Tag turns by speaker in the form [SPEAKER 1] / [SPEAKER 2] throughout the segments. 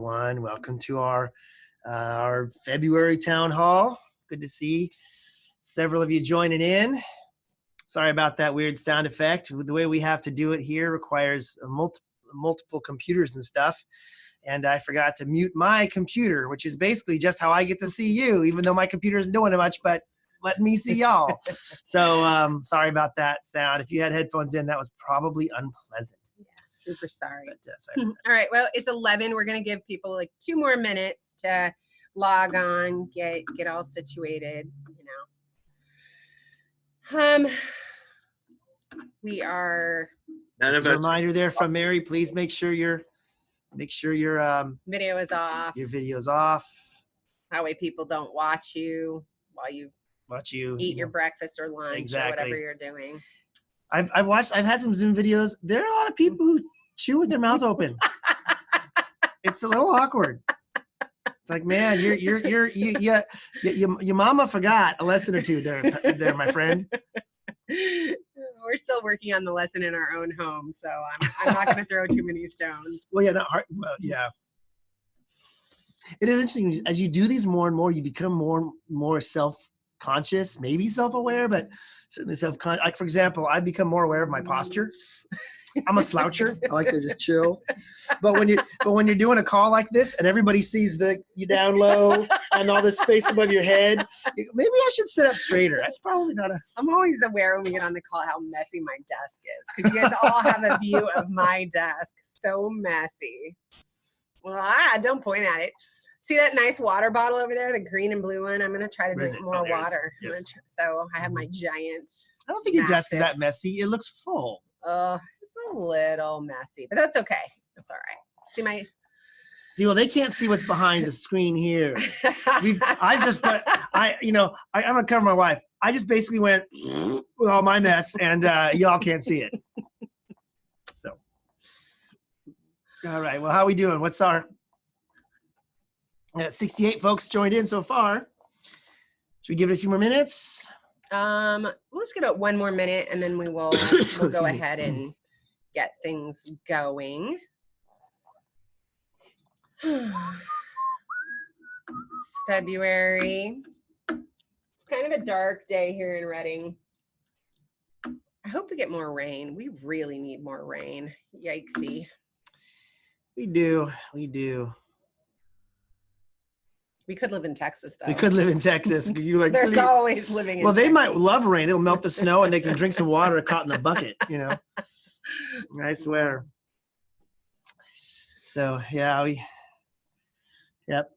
[SPEAKER 1] everyone. Welcome to our February town hall. Good to see several of you joining in. Sorry about that weird sound effect. The way we have to do it here requires multiple computers and stuff. And I forgot to mute my computer, which is basically just how I get to see you, even though my computer isn't doing much, but let me see y'all. So sorry about that sound. If you had headphones in, that was probably unpleasant.
[SPEAKER 2] Super sorry.
[SPEAKER 1] But, sorry
[SPEAKER 2] all right. Well, it's 11. We're going to give people like 2 more minutes to log on, get all situated, we are.
[SPEAKER 1] None of us. Reminder there from Mary, please make sure your
[SPEAKER 2] video is off.
[SPEAKER 1] Your video's off.
[SPEAKER 2] That way people don't watch you while you eat your breakfast or lunch or whatever you're doing.
[SPEAKER 1] I've had some Zoom videos. There are a lot of people who chew with their mouth open. It's a little awkward. It's like, man, your mama forgot a lesson or two there, my friend.
[SPEAKER 2] We're still working on the lesson in our own home, so I'm not going to throw too many stones.
[SPEAKER 1] Well, yeah, not hard. Well, yeah. It is interesting as you do these more and more, you become more self-conscious, maybe self-aware, but certainly self-conscious. Like, for example, I've become more aware of my posture. I'm a sloucher. I like to just chill. But when you're doing a call like this and everybody sees you down low and all this space above your head, maybe I should sit up straighter. That's probably not a.
[SPEAKER 2] I'm always aware when we get on the call how messy my desk is, because you guys all have a view of my desk. So messy. Well, don't point at it. See that nice water bottle over there, the green and blue one? I'm going to try to drink more water.
[SPEAKER 1] Yes.
[SPEAKER 2] So I have my giant.
[SPEAKER 1] I don't think your desk is that messy. It looks full.
[SPEAKER 2] It's a little messy, but that's okay. That's all right.
[SPEAKER 1] See, well, they can't see what's behind the screen here. I'm gonna cover my wife. I just basically went with all my mess, and y'all can't see it. So, all right. Well, how are we doing? What's our 68 folks joined in so far? Should we give it a few more minutes?
[SPEAKER 2] Let's give it 1 more minute, and then we'll go ahead and get things going. It's February. It's kind of a dark day here in Reading. I hope we get more rain. We really need more rain. Yikesy.
[SPEAKER 1] We do.
[SPEAKER 2] We could live in Texas, though.
[SPEAKER 1] We could live in Texas.
[SPEAKER 2] There's always living in Texas.
[SPEAKER 1] They might love rain. It'll melt the snow, and they can drink some water caught in a bucket, I swear. So, yeah, yep.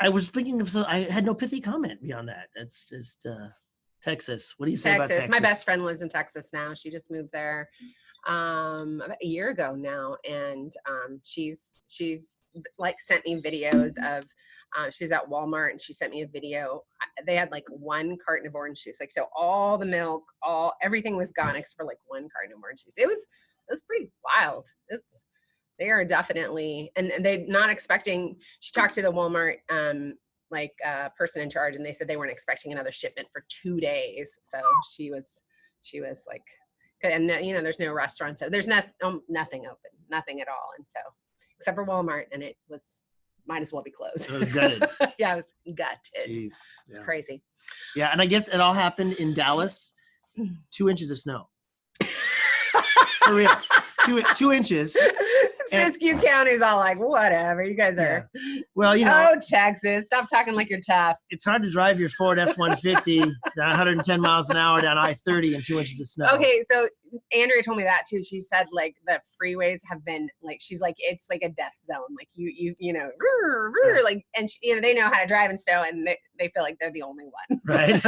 [SPEAKER 1] I was thinking I had no pithy comment beyond that. That's just Texas. What do you say about Texas?
[SPEAKER 2] My best friend lives in Texas now. She just moved there about a year ago now, and she's like sent me videos of she's at Walmart, and she sent me a video. They had like 1 carton of orange juice, so all the milk, everything was gone except for like 1 carton of orange juice. It was pretty wild. They are definitely, and they're not expecting. She talked to the Walmart person in charge, and they said they weren't expecting another shipment for 2 days. So she was like, and there's no restaurant, so there's nothing open, nothing at all, and so except for Walmart, and it might as well be closed.
[SPEAKER 1] It was gutted.
[SPEAKER 2] Yeah, it was gutted.
[SPEAKER 1] Jeez.
[SPEAKER 2] It's crazy.
[SPEAKER 1] Yeah, and I guess it all happened in Dallas. 2 inches of snow. For real. 2 inches.
[SPEAKER 2] Siskiyou County's all like, whatever, you guys are.
[SPEAKER 1] Yeah. Well,
[SPEAKER 2] Oh, Texas, stop talking like you're tough.
[SPEAKER 1] It's hard to drive your Ford F-150 down 110 miles an hour down I-30 in 2 inches of snow.
[SPEAKER 2] Okay, so Andrea told me that too. She said like the freeways have been she's like, it's like a death zone. Like like, and they know how to drive in snow, and they feel like they're the only ones.
[SPEAKER 1] Right.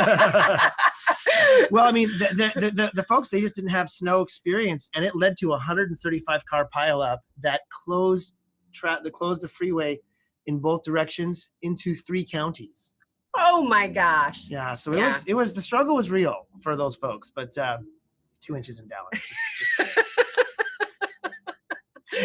[SPEAKER 1] Well, I mean, the folks, they just didn't have snow experience, and it led to a 135 car pileup that closed the freeway in both directions into 3 counties.
[SPEAKER 2] Oh my gosh.
[SPEAKER 1] Yeah. So it was the struggle was real for those folks, but 2 inches in Dallas.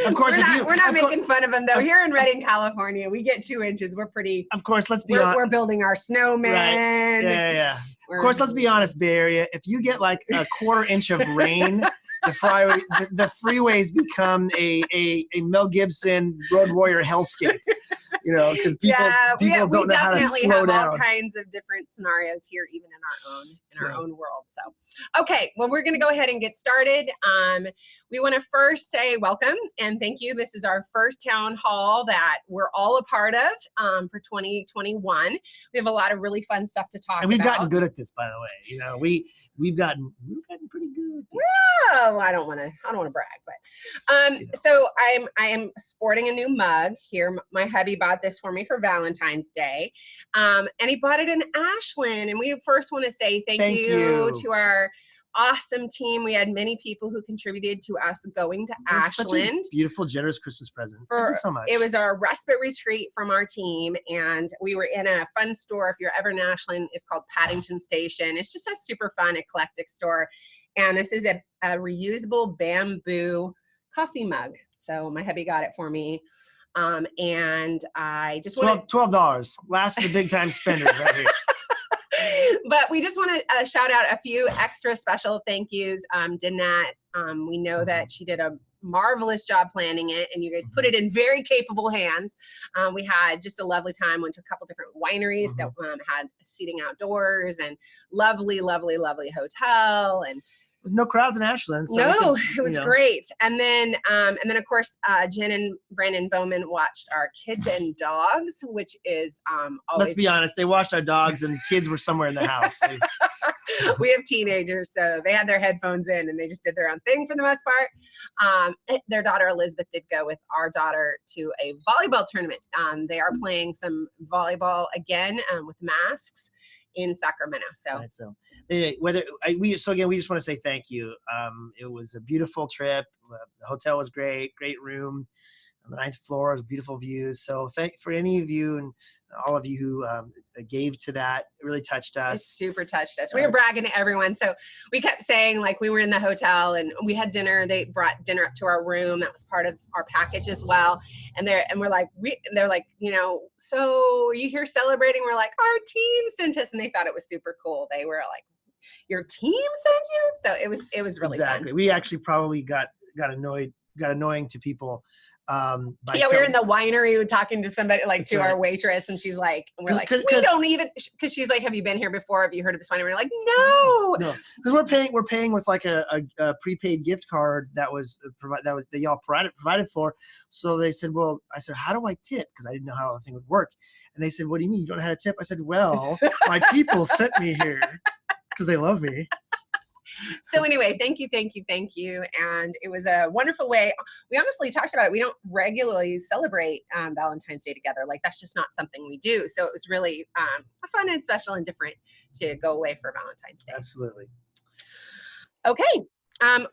[SPEAKER 1] Of course,
[SPEAKER 2] we're not making fun of them though. Here in Redding, California, we get 2 inches. We're pretty.
[SPEAKER 1] Of course, let's be honest.
[SPEAKER 2] We're building our snowman.
[SPEAKER 1] Right. Yeah. Of course, let's be honest, Bay Area. If you get like a 1/4 inch of rain the freeways become a Mel Gibson Road Warrior hellscape. Because people don't know how to
[SPEAKER 2] definitely
[SPEAKER 1] slow
[SPEAKER 2] have
[SPEAKER 1] down.
[SPEAKER 2] all kinds of different scenarios here, even in our own world. So, okay, well, we're going to go ahead and get started. We want to first say welcome and thank you. This is our first town hall that we're all a part of for 2021. We have a lot of really fun stuff to talk about.
[SPEAKER 1] And we've gotten good at this, by the way. We've gotten pretty good.
[SPEAKER 2] Oh, I don't want to brag, but so I am sporting a new mug here. My hubby bought this for me for Valentine's Day, and he bought it in Ashland. And we first want to say thank you to our awesome team. We had many people who contributed to us going to Ashland.
[SPEAKER 1] Such a beautiful, generous Christmas present. Thank you so much.
[SPEAKER 2] It was our respite retreat from our team, and we were in a fun store. If you're ever in Ashland, it's called Paddington Station. It's just a super fun, eclectic store. And this is a reusable bamboo coffee mug. So my hubby got it for me. And I just want
[SPEAKER 1] $12. Last of the big time spenders right here.
[SPEAKER 2] But we just want to shout out a few extra special thank yous. Danette, we know that she did a marvelous job planning it, and you guys put it in very capable hands. We had just a lovely time, went to a couple different wineries that had seating outdoors, and lovely, lovely, lovely hotel. And
[SPEAKER 1] there's no crowds in Ashland.
[SPEAKER 2] So it was great. And then of course, Jen and Brandon Bowman watched our kids and dogs, which is always.
[SPEAKER 1] Let's be honest, they watched our dogs and kids were somewhere in the house.
[SPEAKER 2] We have teenagers, so they had their headphones in and they just did their own thing for the most part. Their daughter Elizabeth did go with our daughter to a volleyball tournament. They are playing some volleyball again with masks in Sacramento. So
[SPEAKER 1] we just want to say thank you. It was a beautiful trip. The hotel was great room on the 9th floor, was beautiful views. So thank for any of you and all of you who gave to that. It really touched us.
[SPEAKER 2] It super touched us. We were bragging to everyone. So we kept saying, like, we were in the hotel and we had dinner. They brought dinner up to our room. That was part of our package as well. And they're like, so are you here celebrating? We're like, our team sent us, and they thought it was super cool. They were like, your team sent you? So it was really
[SPEAKER 1] fun. We actually probably got annoying to people.
[SPEAKER 2] We were in the winery talking to somebody, to our waitress, and she's like, and we're like, we don't even, because she's like, have you been here before? Have you heard of this winery? We're like, no,
[SPEAKER 1] because we're paying with like a prepaid gift card that y'all provided for. So they said, well, I said, how do I tip? Because I didn't know how the thing would work. And they said, what do you mean you don't know how to tip? I said, well, my people sent me here because they love me.
[SPEAKER 2] So anyway, thank you. And it was a wonderful way. We honestly talked about it. We don't regularly celebrate Valentine's Day together. Like, that's just not something we do. So it was really fun and special and different to go away for Valentine's Day.
[SPEAKER 1] Absolutely.
[SPEAKER 2] Okay.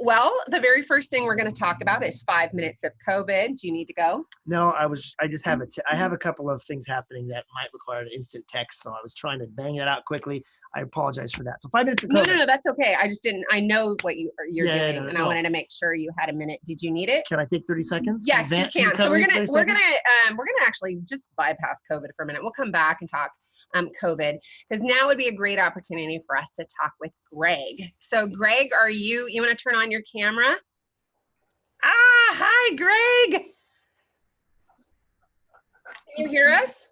[SPEAKER 2] Well, the very first thing we're going to talk about is 5 minutes of COVID. Do you need to go?
[SPEAKER 1] No, I just have I have a couple of things happening that might require an instant text. So I was trying to bang it out quickly. I apologize for that. So 5 minutes of COVID.
[SPEAKER 2] No, that's okay. I just didn't, I know what you're doing, and I wanted to make sure you had a minute. Did you need it?
[SPEAKER 1] Can I take 30 seconds?
[SPEAKER 2] Yes, you can. So we're going to actually just bypass COVID for a minute. We'll come back and talk COVID, because now would be a great opportunity for us to talk with Greg. So Greg, you want to turn on your camera? Hi, Greg. Can you hear us?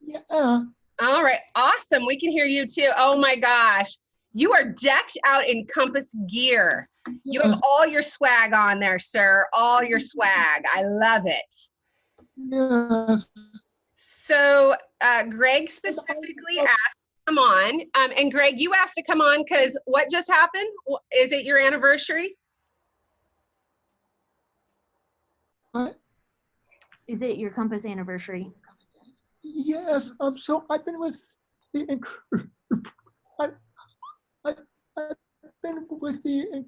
[SPEAKER 3] Yeah.
[SPEAKER 2] All right. Awesome. We can hear you too. Oh my gosh. You are decked out in Compass gear. You have all your swag on there, sir. All your swag. I love it.
[SPEAKER 3] Yes.
[SPEAKER 2] So Greg specifically asked to come on. And Greg, you asked to come on because what just happened? Is it your anniversary?
[SPEAKER 3] What?
[SPEAKER 4] Is it your Compass anniversary?
[SPEAKER 3] Yes. So I've been with the I've been with the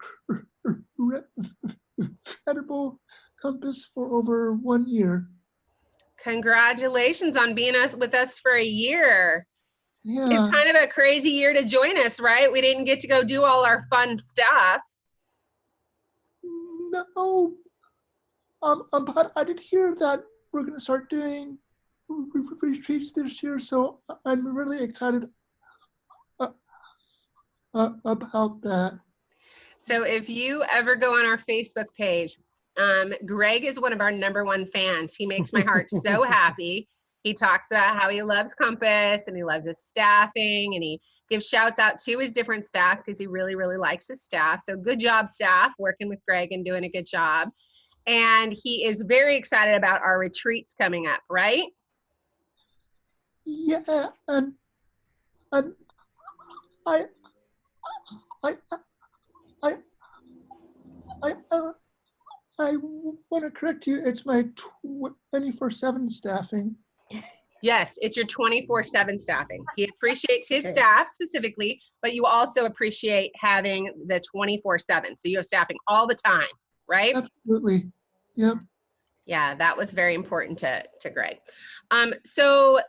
[SPEAKER 3] incredible Compass for over 1 year.
[SPEAKER 2] Congratulations on being with us for a year.
[SPEAKER 3] Yeah.
[SPEAKER 2] It's kind of a crazy year to join us, right? We didn't get to go do all our fun stuff.
[SPEAKER 3] No. But I did hear that we're going to start doing retreats this year, so I'm really excited about that.
[SPEAKER 2] So if you ever go on our Facebook page, Greg is one of our #1 fans. He makes my heart so happy. He talks about how he loves Compass and he loves his staffing, and he gives shouts out to his different staff because he really, really likes his staff. So good job, staff, working with Greg and doing a good job. And he is very excited about our retreats coming up, right?
[SPEAKER 3] Yeah, and I I I I I want to correct you. It's my 24/7 staffing.
[SPEAKER 2] Yes, it's your 24/7 staffing. He appreciates his staff specifically, but you also appreciate having the 24/7. So you have staffing all the time, right?
[SPEAKER 3] Absolutely. Yep.
[SPEAKER 2] Yeah, that was very important to Greg. So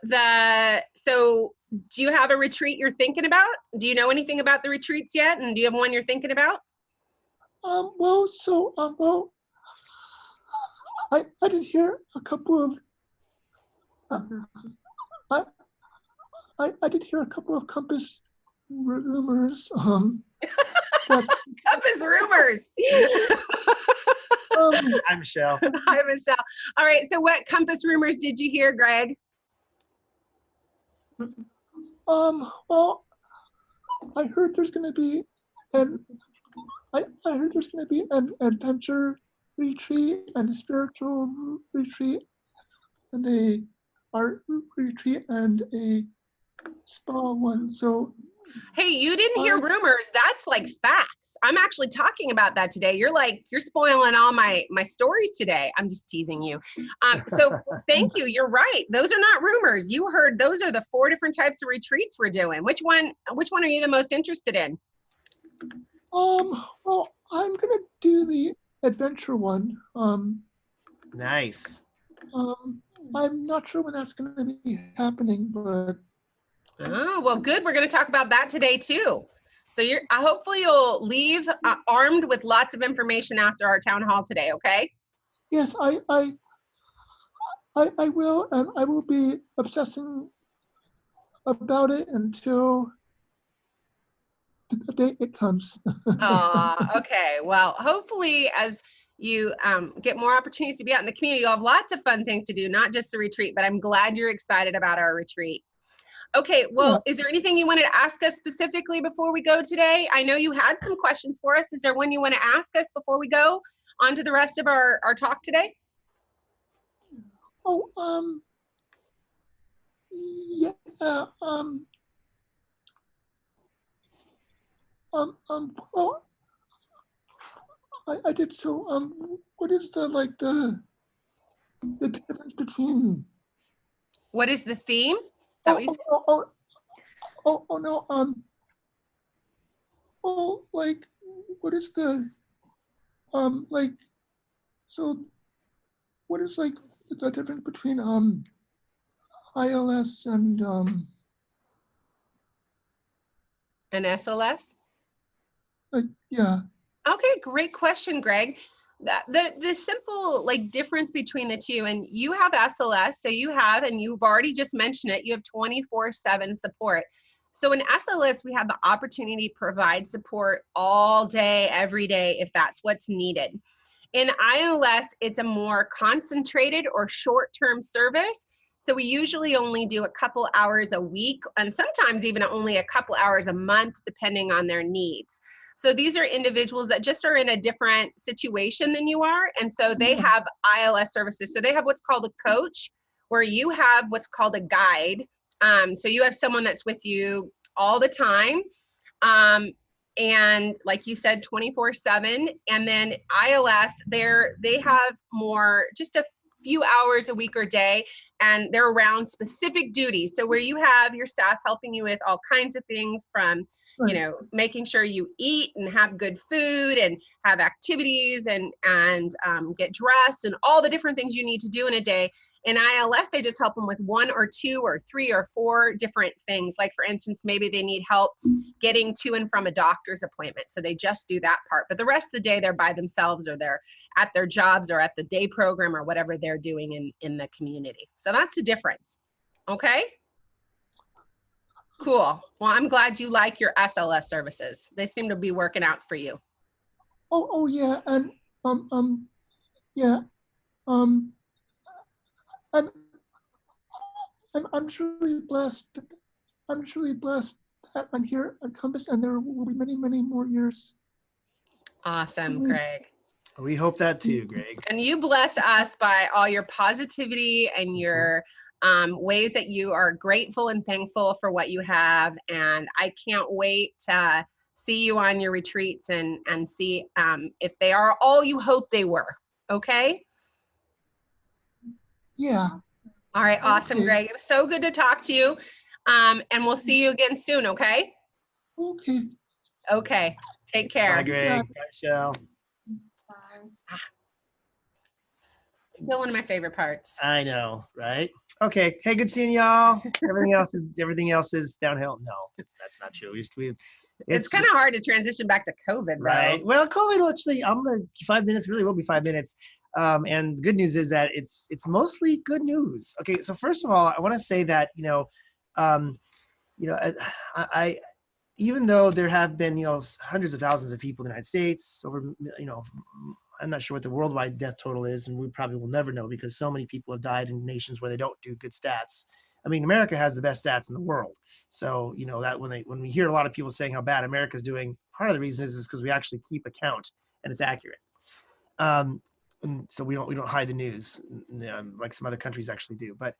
[SPEAKER 2] do you have a retreat you're thinking about? Do you know anything about the retreats yet? And do you have one you're thinking about?
[SPEAKER 3] Well, I did hear a couple of I I did hear a couple of Compass rumors. That,
[SPEAKER 2] Compass rumors.
[SPEAKER 1] Hi, Michelle.
[SPEAKER 2] Hi, Michelle. All right. So what Compass rumors did you hear, Greg?
[SPEAKER 3] well, I heard there's going to be an I heard there's going to be an adventure retreat and a spiritual retreat and a art retreat and a spa one. So
[SPEAKER 2] Hey, you didn't hear rumors. That's like facts. I'm actually talking about that today. You're spoiling all my stories today. I'm just teasing you. So thank you. You're right. Those are not rumors. You heard those are the 4 different types of retreats we're doing. Which one are you the most interested in?
[SPEAKER 3] well, I'm gonna do the adventure one.
[SPEAKER 1] Nice.
[SPEAKER 3] I'm not sure when that's gonna be happening, but
[SPEAKER 2] Oh, well, good. We're going to talk about that today too. So hopefully you'll leave armed with lots of information after our town hall today. Okay.
[SPEAKER 3] yes, I will, and I will be obsessing about it until the day it comes.
[SPEAKER 2] Okay. Well, hopefully as you get more opportunities to be out in the community, you'll have lots of fun things to do, not just a retreat, but I'm glad you're excited about our retreat. Okay, well, Is there anything you wanted to ask us specifically before we go today? I know you had some questions for us. Is there one you want to ask us before we go on to the rest of our talk today?
[SPEAKER 3] Oh, yeah, well, I did so, what is the difference between?
[SPEAKER 2] What is the theme? Is that what you said?
[SPEAKER 3] Oh, no, like, what is the, so what is like the difference between, ILS and,
[SPEAKER 2] An SLS?
[SPEAKER 3] yeah.
[SPEAKER 2] Okay, great question, Greg. The simple difference between the two, and you have SLS, so you have, and you've already just mentioned it, you have 24/7 support. So in SLS, we have the opportunity to provide support all day, every day, if that's what's needed. In ILS, it's a more concentrated or short-term service. So we usually only do a couple hours a week, and sometimes even only a couple hours a month, depending on their needs. So these are individuals that just are in a different situation than you are. And so they have ILS services. So they have what's called a coach, where you have what's called a guide. So you have someone that's with you all the time. And like you said, 24/7. And then ILS, they have more, just a few hours a week or day, and they're around specific duties. So where you have your staff helping you with all kinds of things from, making sure you eat and have good food and have activities and get dressed and all the different things you need to do in a day. In ILS, they just help them with 1 or 2 or 3 or 4 different things. Like for instance, maybe they need help getting to and from a doctor's appointment. So they just do that part. But the rest of the day, they're by themselves, or they're at their jobs or at the day program or whatever they're doing in the community. So that's the difference. Okay? Cool. Well, I'm glad you like your SLS services. They seem to be working out for you.
[SPEAKER 3] oh yeah, and yeah, um, and I'm truly blessed. I'm truly blessed that I'm here at Compass, and there will be many, many more years.
[SPEAKER 2] Awesome,
[SPEAKER 3] Really,
[SPEAKER 2] Greg.
[SPEAKER 1] We hope that too, Greg.
[SPEAKER 2] And you bless us by all your positivity and your ways that you are grateful and thankful for what you have. And I can't wait to see you on your retreats and see if they are all you hope they were. Okay.
[SPEAKER 3] yeah.
[SPEAKER 2] All right. Awesome,
[SPEAKER 3] Okay.
[SPEAKER 2] Greg. It was so good to talk to you. And we'll see you again soon. Okay.
[SPEAKER 3] Okay.
[SPEAKER 2] Okay. Take care.
[SPEAKER 1] Bye, Greg. Bye, Michelle.
[SPEAKER 2] Still one of my favorite parts.
[SPEAKER 1] I know, right? Okay. Hey, good seeing y'all. Everything else is downhill. No, that's not true.
[SPEAKER 2] It's kind of hard to transition back to COVID, though.
[SPEAKER 1] right. Well, COVID will actually, I'm gonna 5 minutes. Really, will be 5 minutes. And the good news is that it's mostly good news. Okay. So first of all, I want to say that I even though there have been hundreds of thousands of people in the United States, over I'm not sure what the worldwide death total is, and we probably will never know because so many people have died in nations where they don't do good stats. I mean, America has the best stats in the world. So, that when we hear a lot of people saying how bad America's doing, part of the reason is because we actually keep account and it's accurate. And so we don't hide the news like some other countries actually do. But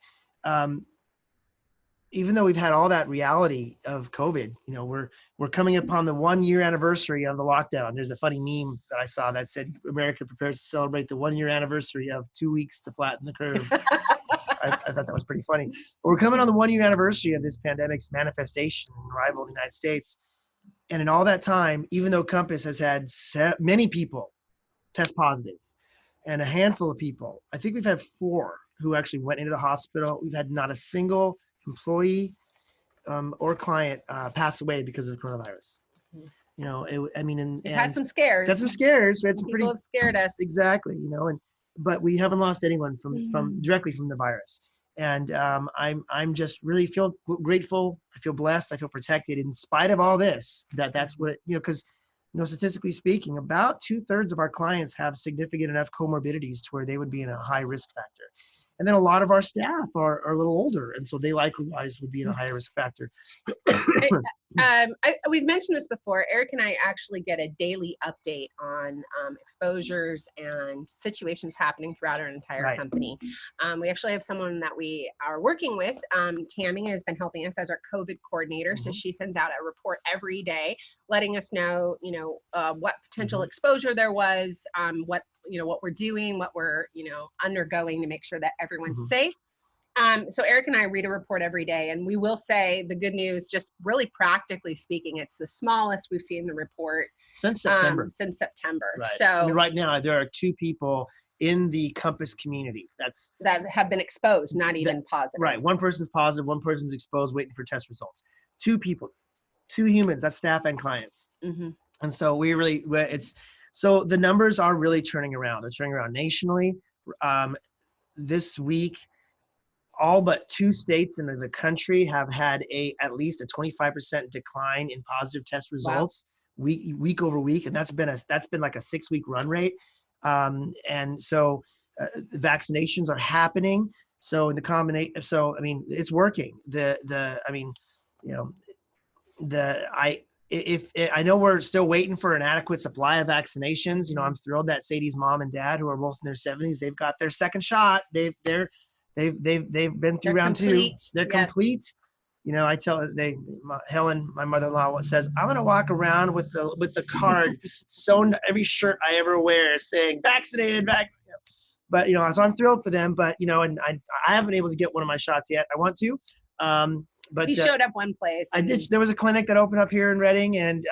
[SPEAKER 1] even though we've had all that reality of COVID, we're coming upon the 1 year anniversary of the lockdown. There's a funny meme that I saw that said America prepares to celebrate the 1 year anniversary of 2 weeks to flatten the curve. I thought that was pretty funny. But we're coming on the 1 year anniversary of this pandemic's manifestation and arrival in the United States. And in all that time, even though Compass has had many people test positive and a handful of people, I think we've had 4 who actually went into the hospital. We've had not a single employee or client pass away because of coronavirus.
[SPEAKER 2] We've had some scares.
[SPEAKER 1] Had some scares. We had some
[SPEAKER 2] People have scared us.
[SPEAKER 1] exactly, but we haven't lost anyone from directly from the virus. And I'm just really feel grateful. I feel blessed. I feel protected in spite of all this. That's what because statistically speaking, about 2/3 of our clients have significant enough comorbidities to where they would be in a high risk factor. And then a lot of our staff are a little older, and so they likewise would be in a higher risk factor.
[SPEAKER 2] We've mentioned this before. Eric and I actually get a daily update on exposures and situations happening throughout our entire company. We actually have someone that we are working with. Tammy has been helping us as our COVID coordinator. So she sends out a report every day, letting us know, what potential exposure there was, what we're doing, what we're, undergoing to make sure that everyone's safe. So Eric and I read a report every day, and we will say the good news, just really practically speaking, it's the smallest we've seen the report
[SPEAKER 1] since September.
[SPEAKER 2] Right.
[SPEAKER 1] So right now there are 2 people in the Compass community
[SPEAKER 2] that have been exposed, not even positive.
[SPEAKER 1] Right. One person's positive, one person's exposed, waiting for test results. 2 people, 2 humans, that's staff and clients. And so so the numbers are really turning around. They're turning around nationally. This week, all but 2 states in the country have had at least a 25% decline in positive test results week over week, and that's been like a 6-week run rate. And so vaccinations are happening. So in the combination, it's working. I know we're still waiting for an adequate supply of vaccinations. I'm thrilled that Sadie's mom and dad, who are both in their 70s, they've got their second shot. They've been through round complete. 2. They're complete. I tell Helen, my mother-in-law, says, I'm gonna walk around with the card sewn to every shirt I ever wear saying vaccinated, But so I'm thrilled for them. But and I haven't been able to get one of my shots yet. I want to. But
[SPEAKER 2] he showed up one place.
[SPEAKER 1] I did. There was a clinic that opened up here in Reading, and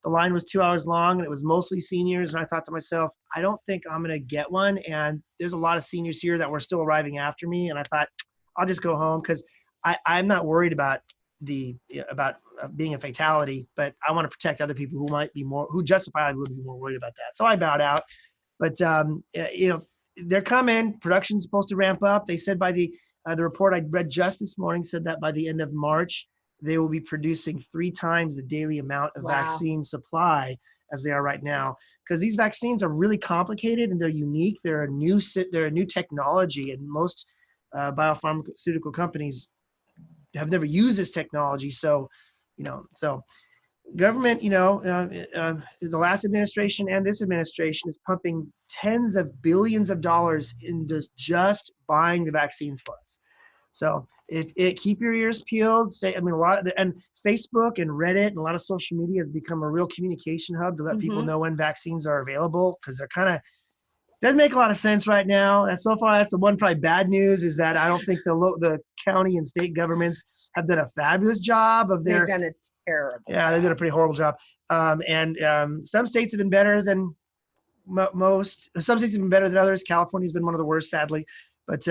[SPEAKER 1] the line was 2 hours long, and it was mostly seniors. And I thought to myself, I don't think I'm going to get one. And there's a lot of seniors here that were still arriving after me. And I thought, I'll just go home because I'm not worried about being a fatality, but I want to protect other people who might be who justifiably would be more worried about that. So I bowed out. But, they're coming. Production's supposed to ramp up. They said by the report I read just this morning said that by the end of March, they will be producing 3 times the daily amount of vaccine supply as they are right now, because these vaccines are really complicated and they're unique. They're a new technology, and most biopharmaceutical companies have never used this technology. So, government, the last administration and this administration is pumping tens of billions of dollars into just buying the vaccines for us. So keep your ears peeled. And Facebook and Reddit and a lot of social media has become a real communication hub to let people know when vaccines are available, because they're doesn't make a lot of sense right now. And so far, that's the one probably bad news, is that I don't think the county and state governments have done a fabulous job of
[SPEAKER 2] They've done a terrible job.
[SPEAKER 1] They've done a pretty horrible job. Some states have been better than most. Some states have been better than others. California's been one of the worst, sadly. But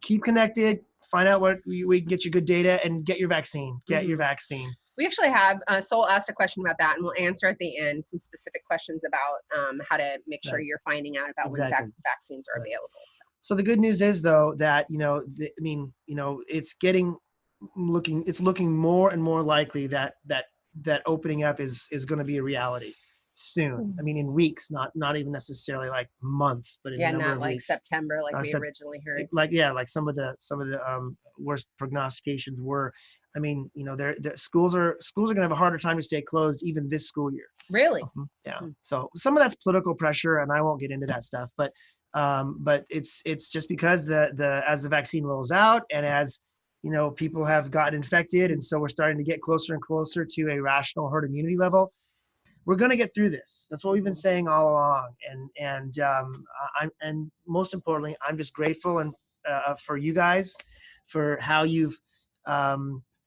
[SPEAKER 1] keep connected. Find out what we can get you good data, and get your vaccine. Get your vaccine.
[SPEAKER 2] We actually have Sol asked a question about that, and we'll answer at the end some specific questions about how to make sure you're finding out about when vaccines are available.
[SPEAKER 1] So the good news is, though, that it's looking more and more likely that opening up is going to be a reality soon. I mean, in weeks, not even necessarily like months, but in a number
[SPEAKER 2] not
[SPEAKER 1] of
[SPEAKER 2] like
[SPEAKER 1] weeks.
[SPEAKER 2] September, like we originally heard.
[SPEAKER 1] Like some of the worst prognostications were. I mean, the schools are going to have a harder time to stay closed even this school year.
[SPEAKER 2] Really?
[SPEAKER 1] Yeah. So some of that's political pressure, and I won't get into that stuff, but it's just because as the vaccine rolls out, and as people have gotten infected, and so we're starting to get closer and closer to a rational herd immunity level. We're going to get through this. That's what we've been saying all along. And most importantly, I'm just grateful and for you guys, for how you've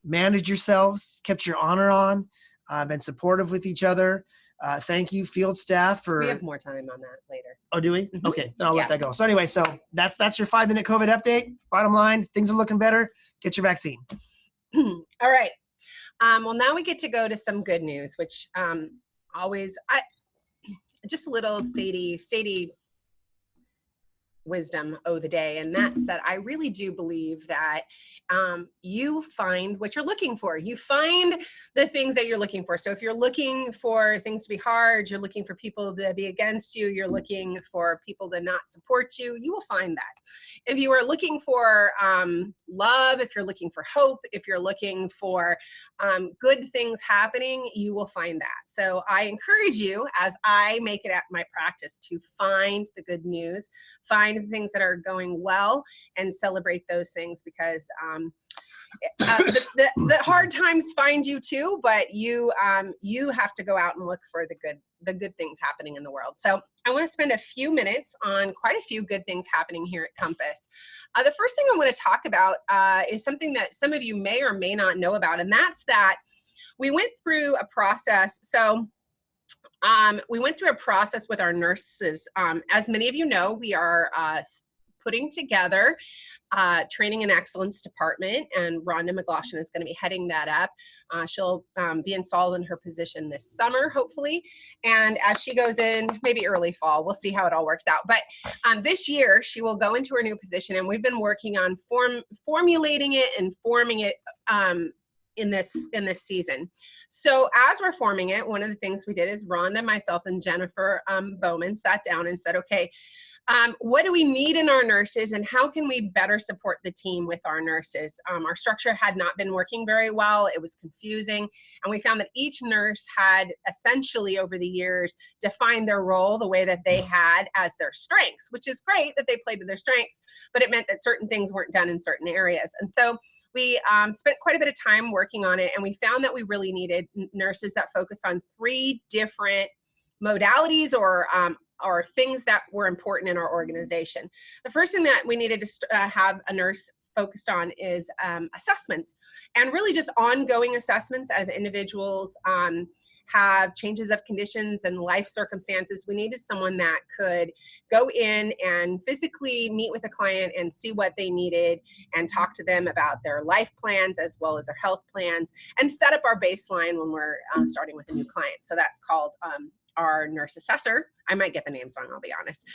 [SPEAKER 1] managed yourselves, kept your honor on, been supportive with each other. Thank you, field staff, for.
[SPEAKER 2] We have more time on that later.
[SPEAKER 1] Oh, do we? Okay, then I'll let that go. So anyway, that's your 5-minute COVID update. Bottom line, things are looking better. Get your vaccine.
[SPEAKER 2] All right. Well, now we get to go to some good news, which just a little Sadie wisdom of the day, and that's that I really do believe that you find what you're looking for. You find the things that you're looking for. So if you're looking for things to be hard, you're looking for people to be against you, you're looking for people to not support you, you will find that. If you are looking for love, if you're looking for hope, if you're looking for good things happening, you will find that. So I encourage you, as I make it at my practice, to find the good news, find the things that are going well, and celebrate those things, because the hard times find you too, but you have to go out and look for the good things happening in the world. So I want to spend a few minutes on quite a few good things happening here at Compass. The first thing I want to talk about is something that some of you may or may not know about, and that's that we went through a process. So we went through a process with our nurses. As many of you know, we are putting together Training and Excellence Department, and Rhonda McLaughlin is going to be heading that up. She'll be installed in her position this summer, hopefully. And as she goes in, maybe early fall, we'll see how it all works out. But this year, she will go into her new position, and we've been working on formulating it and forming it in this season. So as we're forming it, one of the things we did is Rhonda, myself, and Jennifer Bowman sat down and said, okay, what do we need in our nurses, and how can we better support the team with our nurses? Our structure had not been working very well. It was confusing. And we found that each nurse had essentially over the years defined their role the way that they had as their strengths, which is great that they played to their strengths, but it meant that certain things weren't done in certain areas. And so we spent quite a bit of time working on it, and we found that we really needed nurses that focused on 3 different modalities or things that were important in our organization. The first thing that we needed to have a nurse focused on is assessments, and really just ongoing assessments as individuals have changes of conditions and life circumstances. We needed someone that could go in and physically meet with a client and see what they needed and talk to them about their life plans as well as their health plans, and set up our baseline when we're starting with a new client. So that's called our nurse assessor. I might get the names wrong, I'll be honest.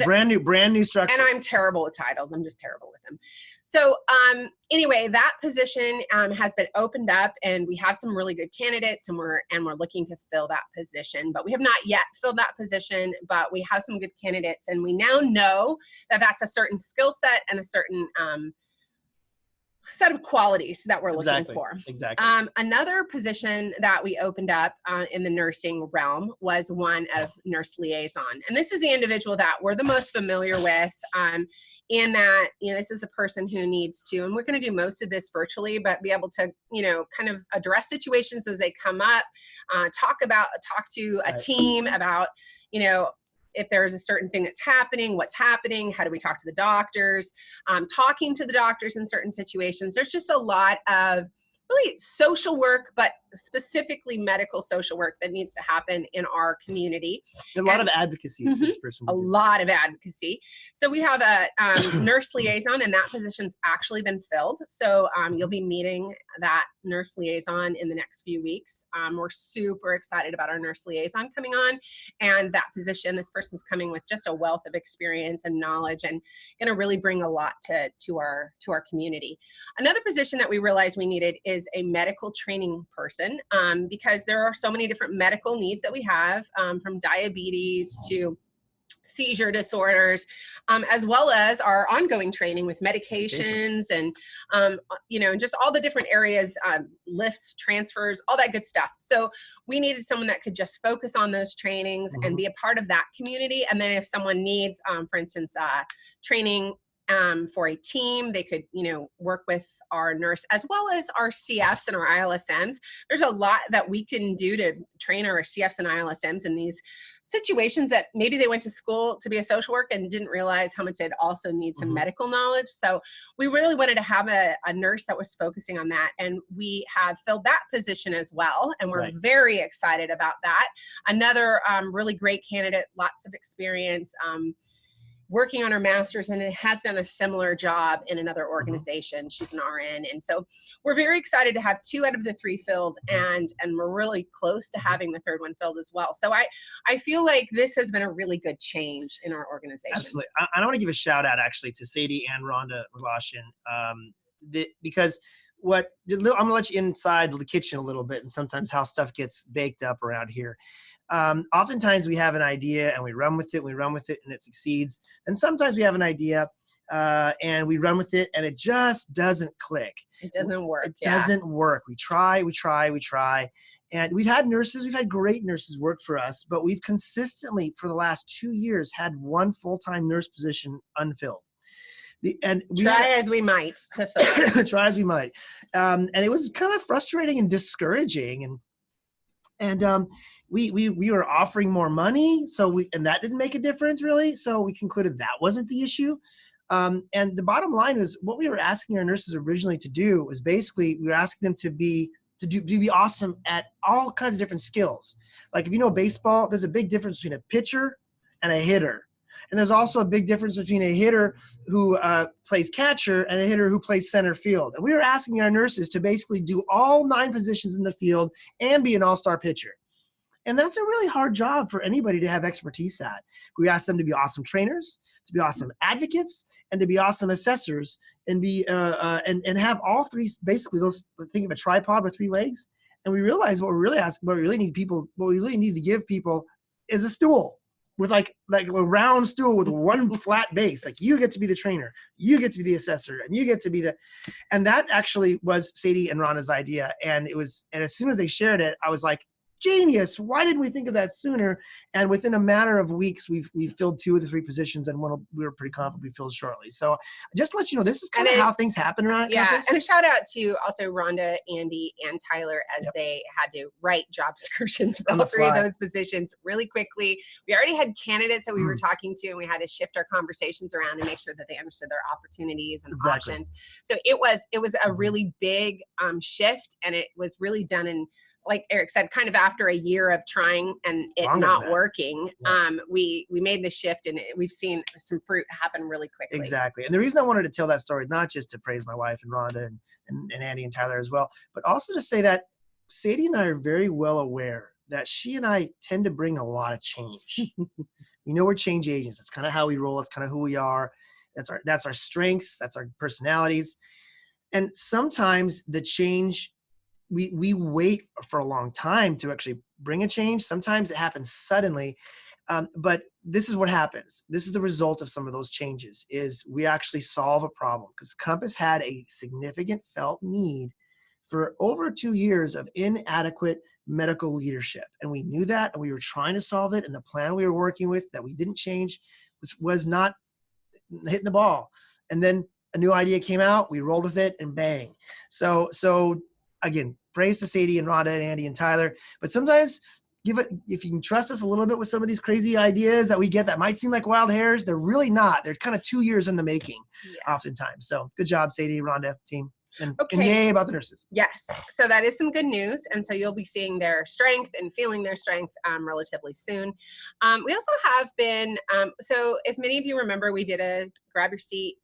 [SPEAKER 1] brand new structure.
[SPEAKER 2] And I'm terrible with titles. I'm just terrible with them. So anyway, that position has been opened up, and we have some really good candidates, and we're looking to fill that position. But we have not yet filled that position, but we have some good candidates, and we now know that that's a certain skill set and a certain set of qualities that we're looking for.
[SPEAKER 1] Exactly.
[SPEAKER 2] Another position that we opened up in the nursing realm was one of nurse liaison. And this is the individual that we're the most familiar with, in that, this is a person who needs to, and we're going to do most of this virtually, but be able to, kind of address situations as they come up, talk to a team about, if there's a certain thing that's happening, what's happening, how do we talk to the doctors, talking to the doctors in certain situations. There's just a lot of really social work, but specifically medical social work that needs to happen in our community.
[SPEAKER 1] A lot of advocacy for this person.
[SPEAKER 2] A lot of advocacy. So we have a nurse liaison, and that position's actually been filled. So you'll be meeting that nurse liaison in the next few weeks. We're super excited about our nurse liaison coming on, and that position. This person's coming with just a wealth of experience and knowledge, and going to really bring a lot to our community. Another position that we realized we needed is a medical training person. Because there are so many different medical needs that we have, from diabetes to seizure disorders, as well as our ongoing training with medications and, just all the different areas, lifts, transfers, all that good stuff. So we needed someone that could just focus on those trainings and be a part of that community. And then if someone needs, for instance, training for a team, they could, work with our nurse as well as our CFs and our ILSMs. There's a lot that we can do to train our CFs and ILSMs in these situations that maybe they went to school to be a social worker and didn't realize how much they'd also need some medical knowledge. So we really wanted to have a nurse that was focusing on that. And we have filled that position as well. And we're very excited about that. Another really great candidate, lots of experience, working on her master's, and it has done a similar job in another organization. She's an RN. And so we're very excited to have 2 out of the 3 filled, and we're really close to having the 3rd one filled as well. So I feel like this has been a really good change in our organization.
[SPEAKER 1] Absolutely. I want to give a shout out actually to Sadie and Rhonda Lashin, because I'm going to let you inside the kitchen a little bit, and sometimes how stuff gets baked up around here. Oftentimes we have an idea and we run with it and it succeeds. And sometimes we have an idea and we run with it and it just doesn't click.
[SPEAKER 2] It doesn't work.
[SPEAKER 1] It doesn't work. We try. And we've had great nurses work for us, but we've consistently for the last 2 years had 1 full-time nurse position unfilled. And
[SPEAKER 2] try as we might to fill it.
[SPEAKER 1] Try as we might. And it was kind of frustrating and discouraging. And we were offering more money, and that didn't make a difference really. So we concluded that wasn't the issue. And the bottom line was what we were asking our nurses originally to do was basically we were asking them to be awesome at all kinds of different skills. Like if you know baseball, there's a big difference between a pitcher and a hitter. And there's also a big difference between a hitter who plays catcher and a hitter who plays center field. And we were asking our nurses to basically do all 9 positions in the field and be an all-star pitcher. And that's a really hard job for anybody to have expertise at. We asked them to be awesome trainers, to be awesome advocates, and to be awesome assessors, and and have all 3, basically those. Think of a tripod with 3 legs. And we realized what we really need to give people is a stool. With like a round stool with 1 flat base. Like you get to be the trainer, you get to be the assessor, and you get to be and that actually was Sadie and Rhonda's idea. And as soon as they shared it, I was like, genius. Why didn't we think of that sooner? And within a matter of weeks, we've filled 2 of the 3 positions, and one we were pretty confident we filled shortly. So just to let you know, this is kind of how things happen around campus.
[SPEAKER 2] And a shout out to also Rhonda, Andy, and Tyler as they had to write job descriptions for all 3 of those positions really quickly. We already had candidates that we were talking to, and we had to shift our conversations around and make sure that they understood their opportunities and options. So it was a really big shift, and it was really done in, like Eric said, kind of after a year of trying and it not working, we made the shift, and we've seen some fruit happen really quickly.
[SPEAKER 1] Exactly. And the reason I wanted to tell that story, not just to praise my wife and Rhonda and Andy and Tyler as well, but also to say that Sadie and I are very well aware that she and I tend to bring a lot of change. We know we're change agents. That's kind of how we roll. It's kind of who we are. That's our strengths. That's our personalities. And sometimes the change, we wait for a long time to actually bring a change. Sometimes it happens suddenly. But this is what happens. This is the result of some of those changes is we actually solve a problem because Compass had a significant felt need for over 2 years of inadequate medical leadership. And we knew that, and we were trying to solve it. And the plan we were working with that we didn't change was not hitting the ball. And then a new idea came out, we rolled with it, and bang. So again, praise to Sadie and Rhonda and Andy and Tyler. But sometimes if you can trust us a little bit with some of these crazy ideas that we get that might seem like wild hairs, they're really not. They're kind of 2 years in the making oftentimes. So good job, Sadie, Rhonda, team. And yay about the nurses.
[SPEAKER 2] Yes. So that is some good news. And so you'll be seeing their strength and feeling their strength relatively soon. We also have been, so if many of you remember, we did a grab your seat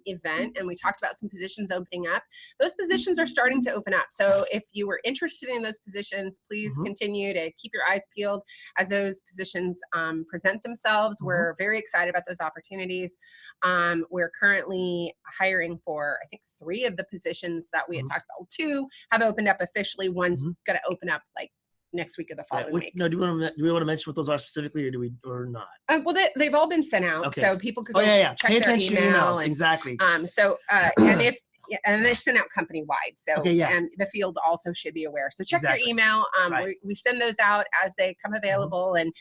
[SPEAKER 2] event and we talked about some positions opening up. Those positions are starting to open up. So if you were interested in those positions, please continue to keep your eyes peeled as those positions present themselves. We're very excited about those opportunities. We're currently hiring for, I think, 3 of the positions that we had talked about. 2 have opened up officially. One's going to open up like next week or the following week.
[SPEAKER 1] No, do we want to mention what those are specifically, or not?
[SPEAKER 2] Well, they've all been sent out, so people could go check
[SPEAKER 1] Pay attention
[SPEAKER 2] their
[SPEAKER 1] to
[SPEAKER 2] email.
[SPEAKER 1] emails. Exactly.
[SPEAKER 2] And they're sent out company wide. So and the field also should be aware. So check their email. We send those out as they come available, and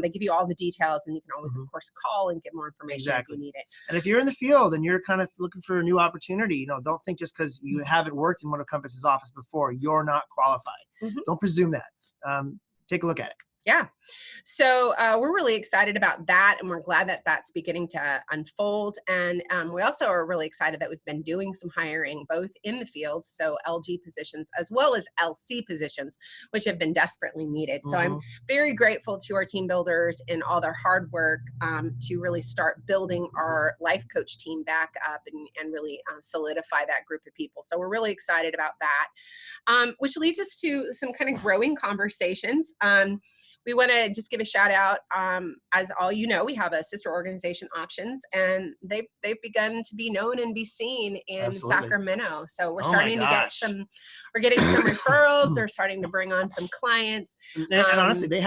[SPEAKER 2] they give you all the details. And you can always, of course, call and get more information if you need it.
[SPEAKER 1] And if you're in the field and you're kind of looking for a new opportunity, don't think just because you haven't worked in one of Compass's office before, you're not qualified. Don't presume that. Take a look at it.
[SPEAKER 2] Yeah. So we're really excited about that, and we're glad that that's beginning to unfold. And we also are really excited that we've been doing some hiring both in the field, so LG positions, as well as LC positions, which have been desperately needed. So I'm very grateful to our team builders and all their hard work to really start building our life coach team back up and really solidify that group of people. So we're really excited about that, which leads us to some kind of growing conversations. We want to just give a shout out. As all you know, we have a sister organization, Options, and they've begun to be known and be seen in Sacramento. So we're starting to get we're getting some referrals. They're starting to bring on some clients.
[SPEAKER 1] And honestly, they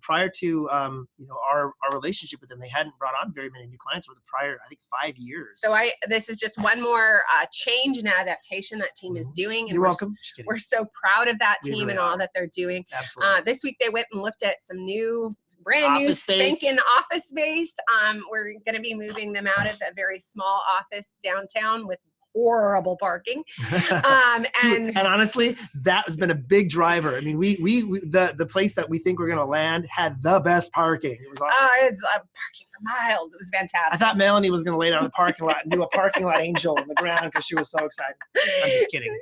[SPEAKER 1] prior to our relationship with them, they hadn't brought on very many new clients for the prior, I think, 5 years.
[SPEAKER 2] So this is just one more change and adaptation that team is doing. And
[SPEAKER 1] You're welcome.
[SPEAKER 2] We're so proud of that team and all
[SPEAKER 1] are.
[SPEAKER 2] that they're doing.
[SPEAKER 1] Absolutely.
[SPEAKER 2] This week they went and looked at some brand new spanking office space. We're going to be moving them out of a very small office downtown with horrible parking.
[SPEAKER 1] And honestly, that has been a big driver. I mean, the place that we think we're going to land had the best parking. It was awesome.
[SPEAKER 2] It's parking for miles. It was fantastic.
[SPEAKER 1] I thought Melanie was going to lay down in the parking lot and do a parking lot angel on the ground because she was so excited. I'm just kidding.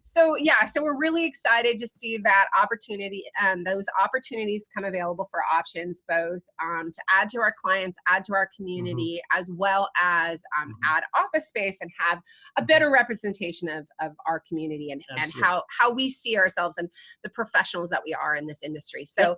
[SPEAKER 2] So we're really excited to see that opportunity, those opportunities come available for Options, both to add to our clients, add to our community, as well as add office space and have a better representation of our community and how we see ourselves and the professionals that we are in this industry. So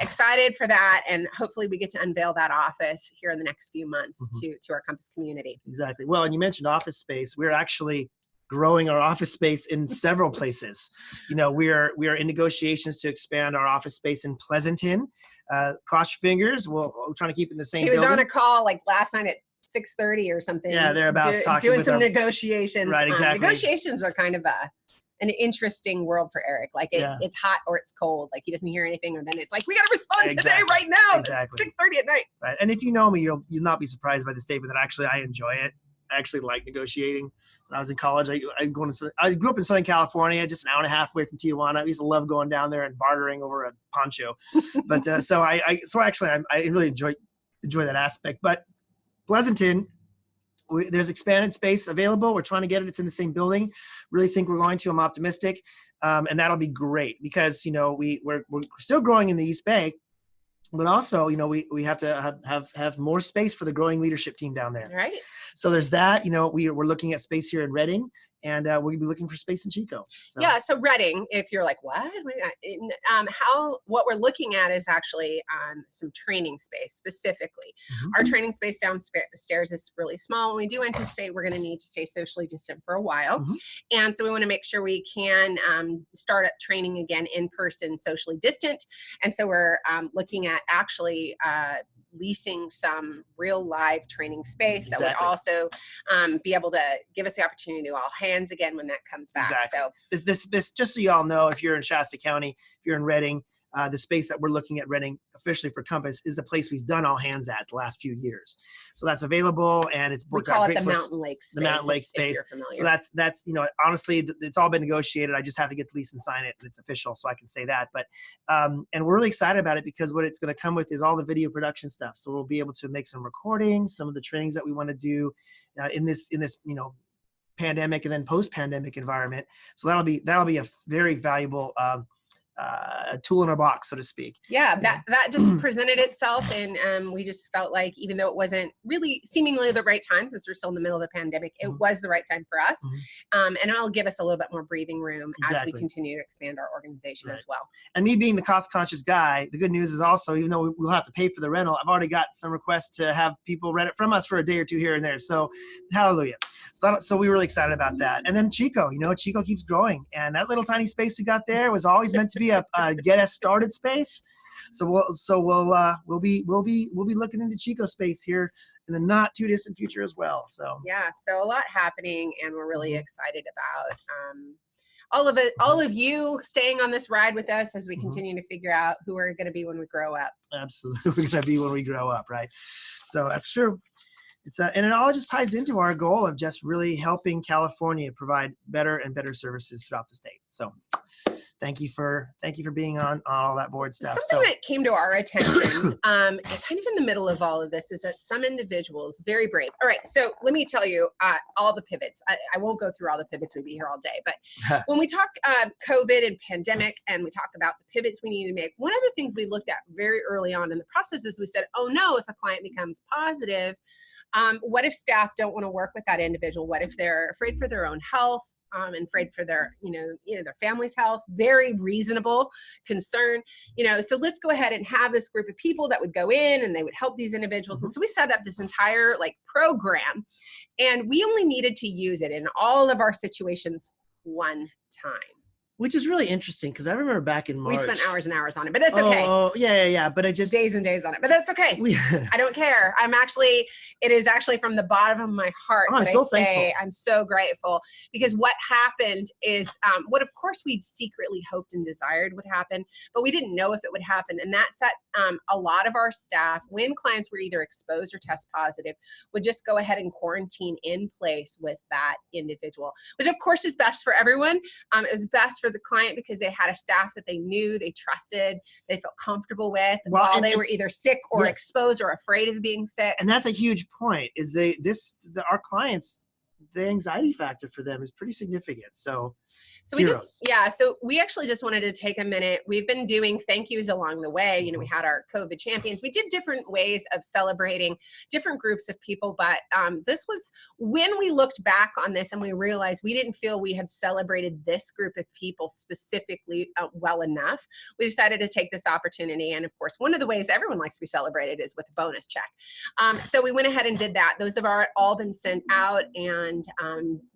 [SPEAKER 2] excited for that, and hopefully we get to unveil that office here in the next few months to our Compass community.
[SPEAKER 1] Exactly. Well, and you mentioned office space. We're actually growing our office space in several places. We are in negotiations to expand our office space in Pleasanton. Cross your fingers. We're trying to keep it in the same building.
[SPEAKER 2] He was on a call like last night at 6:30 or something.
[SPEAKER 1] Yeah, they're about
[SPEAKER 2] doing some negotiations.
[SPEAKER 1] Right, exactly.
[SPEAKER 2] Negotiations are kind of an interesting world for Eric. Like it's hot or it's cold. Like he doesn't hear anything, and then it's like we got to respond today, right now, 6:30 at night.
[SPEAKER 1] Right, and if you know me, you'll not be surprised by the statement that actually I enjoy it. I actually like negotiating. When I was in college, I grew up in Southern California, just an hour and a half away from Tijuana. I used to love going down there and bartering over a poncho. But so I really enjoy that aspect. But Pleasanton, there's expanded space available. We're trying to get it. It's in the same building. Really think we're going to. I'm optimistic, and that'll be great because we're still growing in the East Bay, but also we have to have more space for the growing leadership team down there.
[SPEAKER 2] Right.
[SPEAKER 1] So there's that. We're looking at space here in Reading, and we'll be looking for space in Chico. So.
[SPEAKER 2] Yeah, so Reading, if you're like, what? What we're looking at is actually some training space specifically. Our training space downstairs is really small. We do anticipate we're going to need to stay socially distant for a while. And so we want to make sure we can start up training again in person, socially distant. And so we're looking at actually leasing some real live training space that would also be able to give us the opportunity to do all hands again when that comes back. So
[SPEAKER 1] this just so you all know, if you're in Shasta County, if you're in Reading, the space that we're looking at renting officially for Compass is the place we've done all hands at the last few years. So that's available, and it's
[SPEAKER 2] we call it the Mountain Lake space.
[SPEAKER 1] The Mountain Lake space.
[SPEAKER 2] If you're familiar.
[SPEAKER 1] So that's honestly, it's all been negotiated. I just have to get the lease and sign it, and it's official, so I can say that. But and we're really excited about it because what it's going to come with is all the video production stuff. So we'll be able to make some recordings, some of the trainings that we want to do in this pandemic and then post-pandemic environment. So that'll be a very valuable a tool in our box, so to speak.
[SPEAKER 2] Yeah, that just presented itself, and we just felt like, even though it wasn't really seemingly the right time, since we're still in the middle of the pandemic, it was the right time for us, and it'll give us a little bit more breathing room as we continue to expand our organization as well.
[SPEAKER 1] And me being the cost-conscious guy, the good news is also, even though we'll have to pay for the rental, I've already got some requests to have people rent it from us for a day or two here and there. So hallelujah. So we were really excited about that. And then Chico, Chico keeps growing, and that little tiny space we got there was always meant to be a get us started space. So we'll be looking into Chico space here in the not too distant future as well. So
[SPEAKER 2] yeah, so a lot happening, and we're really excited about all of you staying on this ride with us as we continue to figure out who we're going to be when we grow up.
[SPEAKER 1] Absolutely, we're going to be when we grow up, right? So that's true. It's and it all just ties into our goal of just really helping California provide better and better services throughout the state. So thank you for being on all that board stuff.
[SPEAKER 2] Something that came to our attention, kind of in the middle of all of this, is that some individuals, very brave. All right, so let me tell you all the pivots. I won't go through all the pivots. We'd be here all day. But when we talk COVID and pandemic, and we talk about the pivots we need to make, one of the things we looked at very early on in the process is we said, oh no, if a client becomes positive, what if staff don't want to work with that individual? What if they're afraid for their own health, and afraid for their, their family's health? Very reasonable concern, so let's go ahead and have this group of people that would go in and they would help these individuals. And so we set up this entire program, and we only needed to use it in all of our situations one time.
[SPEAKER 1] Which is really interesting, because I remember back in March.
[SPEAKER 2] We spent hours and hours on it, but that's okay.
[SPEAKER 1] Oh, yeah. But I just
[SPEAKER 2] days and days on it, but that's okay. I don't care. It is actually from the bottom of my heart that I say thankful. I'm so grateful, because what happened is what of course we secretly hoped and desired would happen, but we didn't know if it would happen. And that set a lot of our staff, when clients were either exposed or test positive, would just go ahead and quarantine in place with that individual, which of course is best for everyone. It was best for the client because they had a staff that they knew, they trusted, they felt comfortable with, while they were either sick or exposed or afraid of being sick.
[SPEAKER 1] And that's a huge point, is our clients, the anxiety factor for them is pretty significant. So we actually just wanted to take a minute. We've been doing thank yous along the way. We had our COVID champions. We did different ways of celebrating different groups of people, but this was when we looked back on this and we realized we didn't feel we had celebrated this group of people specifically well enough. We decided to take this opportunity. And of course, one of the ways everyone likes to be celebrated is with a bonus check. So we went ahead and did that. Those have all been sent out, and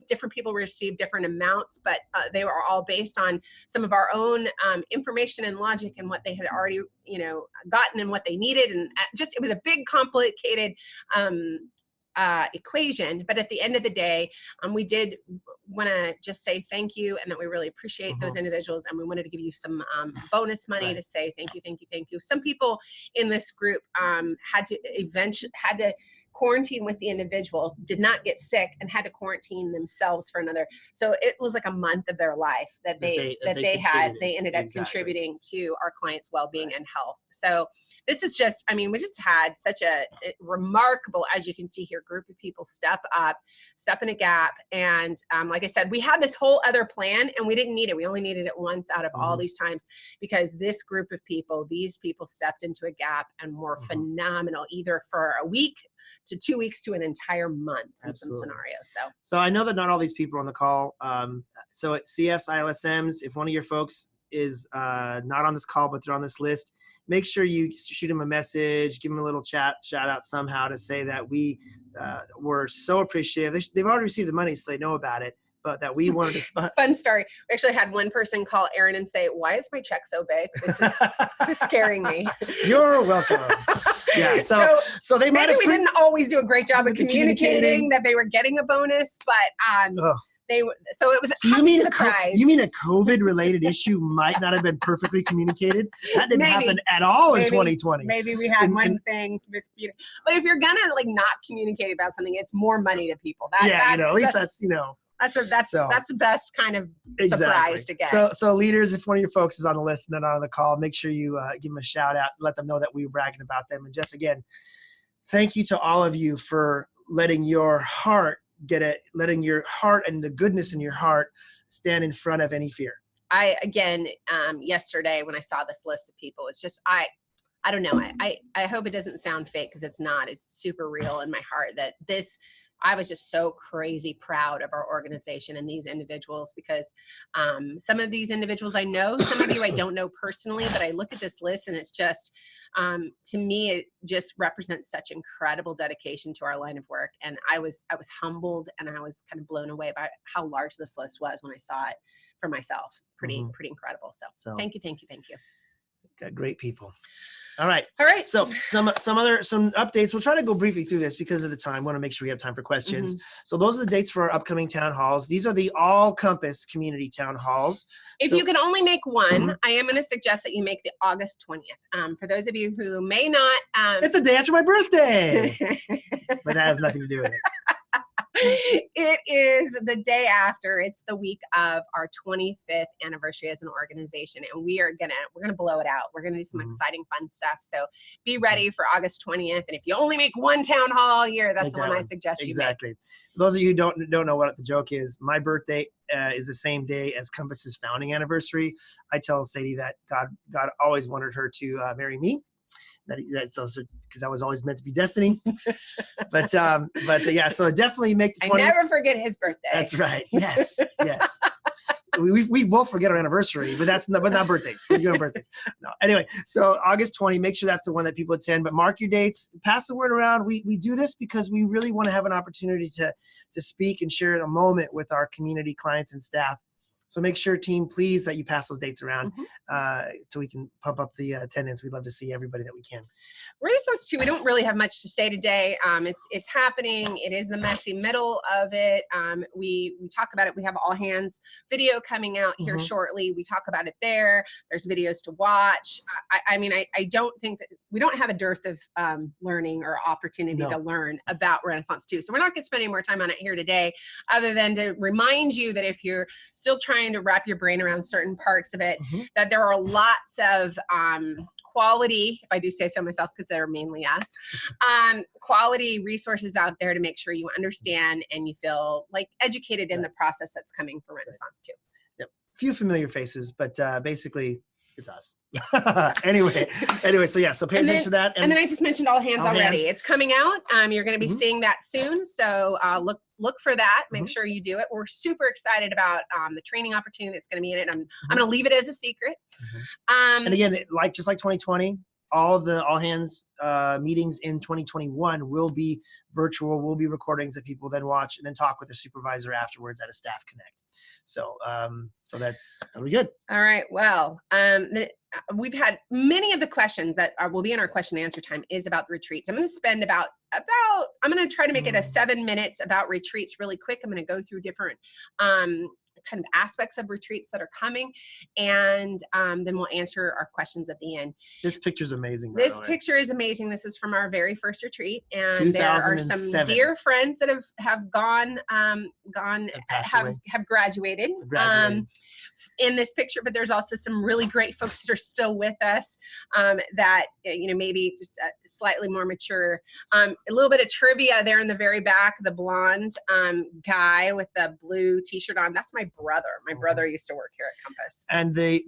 [SPEAKER 1] different people received different amounts, but they were all based on some of our own information and logic and what they had already, gotten and what they needed. And it was a big, complicated equation. But at the end of the day, we did want to just say thank you, and that we really appreciate those individuals. And we wanted to give you some bonus money to say thank you, thank you, thank you. Some people in this group had to quarantine with the individual, did not get sick, and had to quarantine themselves for another. So it was like a month of their life that they ended up contributing to our clients' well-being and health. So this is just, we just had such a remarkable, as you can see here, group of people step up, step in a gap. And like I said, we had this whole other plan and we didn't need it. We only needed it once out of all these times, because this group of people, these people stepped into a gap and were phenomenal, either for a week
[SPEAKER 2] to 2 weeks to an entire month in
[SPEAKER 1] Absolutely.
[SPEAKER 2] some scenarios. So
[SPEAKER 1] So I know that not all these people are on the call. So at CFs, ILSMs, if one of your folks is not on this call, but they're on this list, make sure you shoot them a message, give them a little shout out somehow to say that we were so appreciative. They've already received the money, so they know about it, but that we wanted to
[SPEAKER 2] fun story. We actually had one person call Erin and say, "Why is my check so big? This is scaring me."
[SPEAKER 1] You're welcome. Yeah. So they might
[SPEAKER 2] maybe
[SPEAKER 1] have
[SPEAKER 2] we didn't always do a great job of
[SPEAKER 1] with the
[SPEAKER 2] communicating that they were getting a bonus, but
[SPEAKER 1] Ugh.
[SPEAKER 2] they were. So it was
[SPEAKER 1] So you mean
[SPEAKER 2] surprise.
[SPEAKER 1] you mean a COVID related issue might not have been perfectly communicated? That didn't
[SPEAKER 2] Maybe.
[SPEAKER 1] happen at all in
[SPEAKER 2] Maybe.
[SPEAKER 1] 2020.
[SPEAKER 2] Maybe we had
[SPEAKER 1] And-
[SPEAKER 2] one
[SPEAKER 1] and-
[SPEAKER 2] thing disputed. But if you're gonna like not communicate about something, it's more money to people.
[SPEAKER 1] Yeah, at least that's so-
[SPEAKER 2] that's the best kind of surprise to get.
[SPEAKER 1] So leaders, if one of your folks is on the list and they're not on the call, make sure you give them a shout out and let them know that we were bragging about them. And just again, thank you to all of you for letting your heart letting your heart and the goodness in your heart stand in front of any fear.
[SPEAKER 2] I again yesterday when I saw this list of people, it's just I don't know. I hope it doesn't sound fake because it's not. It's super real in my heart that this. I was just so crazy proud of our organization and these individuals because some of these individuals I know, some of you I don't know personally, but I look at this list and it's just, to me, it just represents such incredible dedication to our line of work. And I was humbled and I was kind of blown away by how large this list was when I saw it for myself. Pretty incredible. So thank you.
[SPEAKER 1] Got great people. All right. So some updates. We'll try to go briefly through this because of the time. Want to make sure we have time for questions. So those are the dates for our upcoming town halls. These are the all compass community town halls.
[SPEAKER 2] If
[SPEAKER 1] So-
[SPEAKER 2] you can only make one, I am going to suggest that you make the August 20th. For those of you who may not,
[SPEAKER 1] It's the day after my birthday, but that has nothing to do with it.
[SPEAKER 2] it is the day after. It's the week of our 25th anniversary as an organization, and we're gonna blow it out. We're gonna do some exciting, fun stuff. So be ready for August 20th. And if you only make one town hall a year, that's
[SPEAKER 1] Make
[SPEAKER 2] the
[SPEAKER 1] that
[SPEAKER 2] one I
[SPEAKER 1] one.
[SPEAKER 2] suggest you make.
[SPEAKER 1] Exactly. For those of you who don't know what the joke is, my birthday is the same day as Compass's founding anniversary. I tell Sadie that God always wanted her to marry me. That's also because that was always meant to be destiny. but yeah, so definitely make the 20th.
[SPEAKER 2] I never forget his birthday.
[SPEAKER 1] That's right. Yes. We both forget our anniversary, but not birthdays. We're doing birthdays. No. Anyway, so August 20, make sure that's the one that people attend, but mark your dates, pass the word around. We do this because we really want to have an opportunity to speak and share a moment with our community clients and staff. So make sure, team, please, that you pass those dates around so we can pump up the attendance. We'd love to see everybody that we can.
[SPEAKER 2] Renaissance 2, we don't really have much to say today. It's happening. It is the messy middle of it. We talk about it. We have all hands video coming out here shortly. We talk about it there. There's videos to watch. I don't think that we don't have a dearth of learning or opportunity to learn about Renaissance 2. So we're not going to spend any more time on it here today, other than to remind you that if you're still trying to wrap your brain around certain parts of it, that there are lots of quality, if I do say so myself, because they're mainly us, quality resources out there to make sure you understand and you feel like educated in the process that's coming for Renaissance 2.
[SPEAKER 1] Yep. Few familiar faces, but basically it's us. anyway, so yeah, so pay attention to that.
[SPEAKER 2] And then I just mentioned All Hands
[SPEAKER 1] All
[SPEAKER 2] already.
[SPEAKER 1] Hands.
[SPEAKER 2] It's coming out. You're going to be seeing that soon. So look for that. Make sure you do it. We're super excited about the training opportunity that's going to be in it. I'm going to leave it as a secret.
[SPEAKER 1] And again, just like 2020, all the all hands meetings in 2021 will be virtual, will be recordings that people then watch and then talk with their supervisor afterwards at a staff connect. So that'll be good.
[SPEAKER 2] All right. Well, we've had many of the questions that will be in our question and answer time is about the retreats. I'm going to spend I'm going to try to make it a 7 minutes about retreats really quick. I'm going to go through different kind of aspects of retreats that are coming, and then we'll answer our questions at the end.
[SPEAKER 1] This picture's amazing.
[SPEAKER 2] This picture is amazing. This is from our very first retreat, and there are some
[SPEAKER 1] 2007.
[SPEAKER 2] dear friends that have gone have graduated. In this picture, but there's also some really great folks that are still with us that maybe just slightly more mature. A little bit of trivia there in the very back, the blonde guy with the blue t-shirt on, that's my brother. My brother used to work here at Compass.
[SPEAKER 1] And the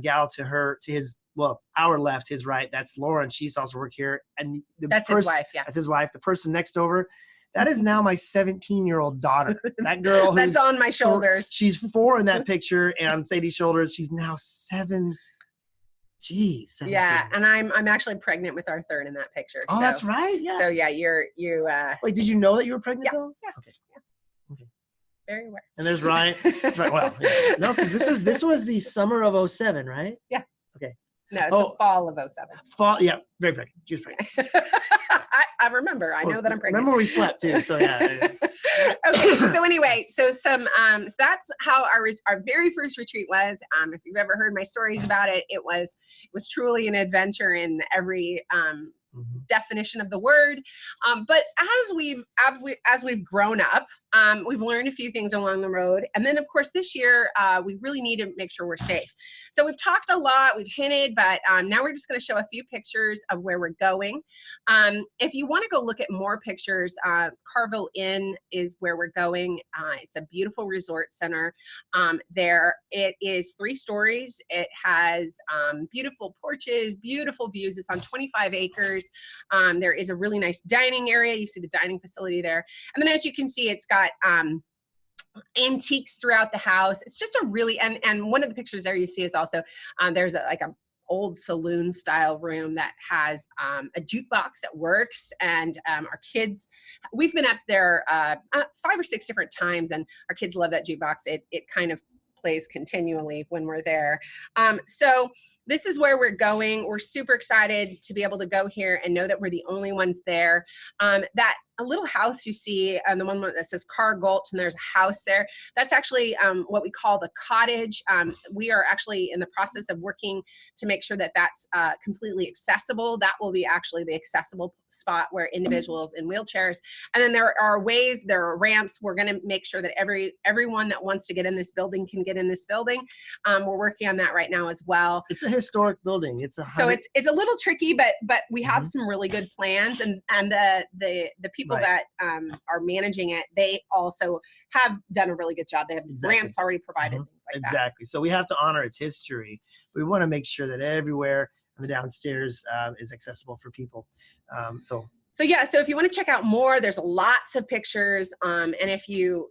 [SPEAKER 1] gal to his well, our left, his right, that's Lauren. She used to also work here. And
[SPEAKER 2] That's his wife. Yeah.
[SPEAKER 1] That's his wife. The person next over, that is now my 17-year-old daughter. That girl
[SPEAKER 2] That's
[SPEAKER 1] who's
[SPEAKER 2] on my shoulders.
[SPEAKER 1] She's 4 in that picture, and on Sadie's shoulders, she's now 7. Geez, 17.
[SPEAKER 2] Yeah, and I'm actually pregnant with our third in that picture.
[SPEAKER 1] Oh,
[SPEAKER 2] so,
[SPEAKER 1] that's right. Yeah.
[SPEAKER 2] So yeah, you
[SPEAKER 1] Wait, did you know that you were pregnant though?
[SPEAKER 2] Yeah.
[SPEAKER 1] Okay.
[SPEAKER 2] very aware.
[SPEAKER 1] And there's Ryan. Right. Well, yeah. No, because this was the summer of 07, right?
[SPEAKER 2] No, it's the fall of 07.
[SPEAKER 1] Fall. Yeah. Very pregnant. She was pregnant.
[SPEAKER 2] I remember. I know that I'm pregnant.
[SPEAKER 1] Remember we slept too. So yeah.
[SPEAKER 2] Okay. So anyway, so that's how our very first retreat was. If you've ever heard my stories about it, it was truly an adventure in every definition of the word. But as we've grown up, we've learned a few things along the road. And then of course this year, we really need to make sure we're safe. So we've talked a lot, we've hinted, but now we're just going to show a few pictures of where we're going. If you want to go look at more pictures, Carville Inn is where we're going. It's a beautiful resort center. There it is 3 stories. It has beautiful porches, beautiful views. It's on 25 acres. There is a really nice dining area. You see the dining facility there. And then as you can see, it's got antiques throughout the house. It's just a really, and one of the pictures there you see is also, there's a old saloon style room that has a jukebox that works. And our kids, we've been up there 5 or 6 different times, and our kids love that jukebox. It kind of plays continually when we're there. So this is where we're going. We're super excited to be able to go here and know that we're the only ones there. That a little house you see, and the one that says Car Gulch, and there's a house there. That's actually what we call the cottage. We are actually in the process of working to make sure that that's completely accessible. That will be actually the accessible spot where individuals in wheelchairs. And then there are ways, there are ramps. We're going to make sure that everyone that wants to get in this building can get in this building. We're working on that right now as well.
[SPEAKER 1] It's a historic building. It's
[SPEAKER 2] a little tricky, but we have some really good plans, and the people that are managing it, they also have done a really good job. They have ramps already provided, things like that.
[SPEAKER 1] Exactly. So we have to honor its history. We want to make sure that everywhere in the downstairs is accessible for people. So
[SPEAKER 2] yeah, so if you want to check out more, there's lots of pictures. And if you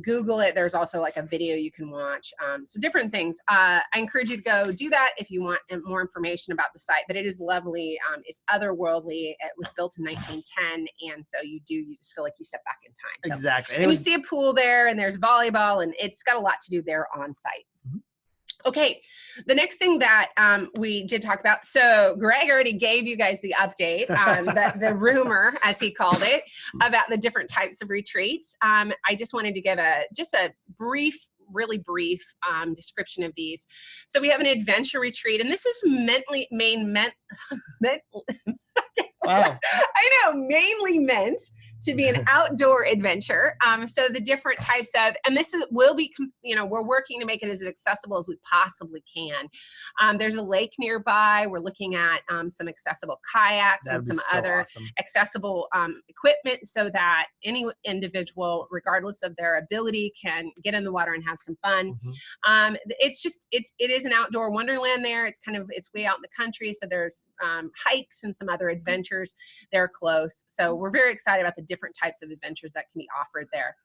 [SPEAKER 2] Google it, there's also like a video you can watch. So different things. I encourage you to go do that if you want more information about the site, but it is lovely. It's otherworldly. It was built in 1910. And so you just feel like you step back in time. So,
[SPEAKER 1] exactly.
[SPEAKER 2] And you see a pool there, and there's volleyball, and it's got a lot to do there on site. Okay, the next thing that we did talk about, so Greg already gave you guys the update, the rumor, as he called it, about the different types of retreats. I just wanted to give a really brief description of these. So we have an adventure retreat, and this is mainly meant to be an outdoor adventure. So the different types of, and this will be, we're working to make it as accessible as we possibly can. There's a lake nearby. We're looking at some accessible kayaks and some other accessible equipment so that any individual, regardless of their ability, can get in the water and have some fun. It is an outdoor wonderland there. It's way out in the country. So there's hikes and some other adventures. They're close. So we're very excited about the different types of adventures that can be offered there.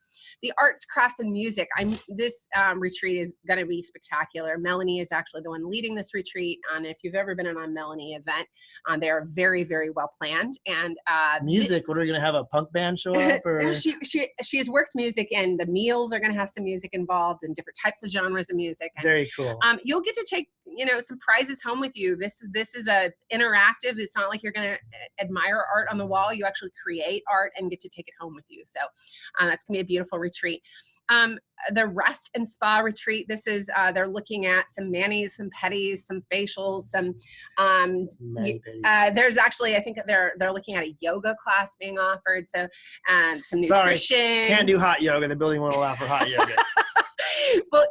[SPEAKER 2] The arts, crafts, and music. This retreat is going to be spectacular. Melanie is actually the one leading this retreat. And if you've ever been in a Melanie event, they are very, very well planned. And
[SPEAKER 1] music, what are we going to have, a punk band show up? Or?
[SPEAKER 2] She has worked music, and the meals are going to have some music involved and different types of genres of music. And,
[SPEAKER 1] very cool.
[SPEAKER 2] You'll get to take some prizes home with you. This is a interactive. It's not like you're going to admire art on the wall. You actually create art and get to take it home with you. So that's going to be a beautiful retreat. The rest and spa retreat. This is they're looking at some manis, some pedis, some facials, some there's actually, I think they're looking at a yoga class being offered. So some nutrition.
[SPEAKER 1] Sorry, can't do hot yoga. The building won't allow for hot yoga.
[SPEAKER 2] Well,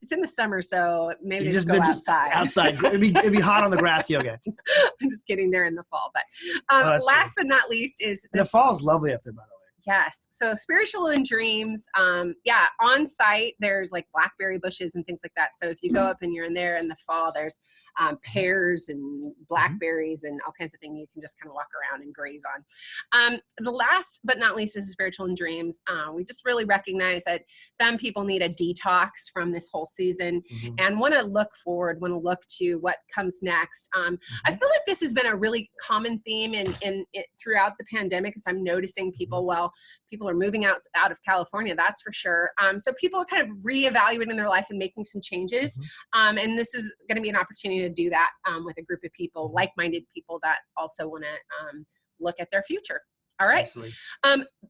[SPEAKER 2] it's in the summer, so maybe just go outside.
[SPEAKER 1] Outside. It'd be hot on the grass yoga.
[SPEAKER 2] I'm just kidding, there in the fall. But last but not least is
[SPEAKER 1] the fall is lovely up there, by the way.
[SPEAKER 2] Yes. So Spiritual in Dreams, yeah, on site, there's like blackberry bushes and things like that. So if you go up and you're in there in the fall, there's pears and blackberries and all kinds of things you can just kind of walk around and graze on. The last but not least is Spiritual in Dreams. We just really recognize that some people need a detox from this whole season and want to look forward, want to look to what comes next. I feel like this has been a really common theme in throughout the pandemic, as I'm noticing people, people are moving out of California, that's for sure. So people are kind of reevaluating their life and making some changes. And this is going to be an opportunity to do that with a group of people, like-minded people that also want to look at their future. All right.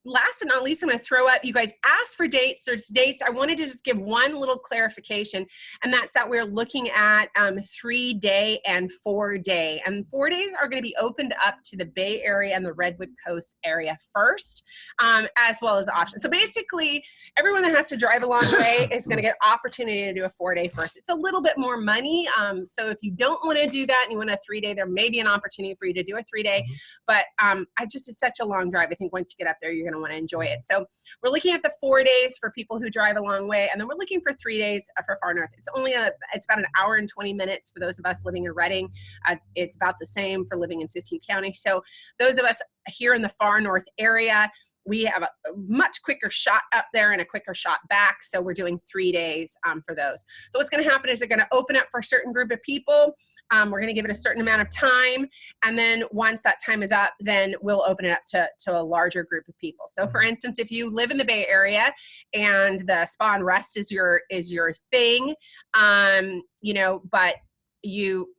[SPEAKER 2] Last but not least, I'm going to throw up, you guys asked for dates. There's dates. I wanted to just give one little clarification, and that's that we're looking at 3-day and 4-day. And 4 days are going to be opened up to the Bay Area and the Redwood Coast area first, as well as options. So basically, everyone that has to drive a long way is going to get opportunity to do a 4-day first. It's a little bit more money. So if you don't want to do that and you want a 3-day, there may be an opportunity for you to do a 3-day. But it's such a long drive. I think once you get up there, you're going to want to enjoy it. So we're looking at the 4 days for people who drive a long way, and then we're looking for 3 days for Far North. It's about an hour and 20 minutes for those of us living in Redding. It's about the same for living in Siskiyou County. So those of us here in the Far North area, we have a much quicker shot up there and a quicker shot back. So we're doing 3 days for those. So what's going to happen is they're going to open up for a certain group of people. We're going to give it a certain amount of time. And then once that time is up, then we'll open it up to a larger group of people. So for instance, if you live in the Bay Area and the spa and rest is your thing, but you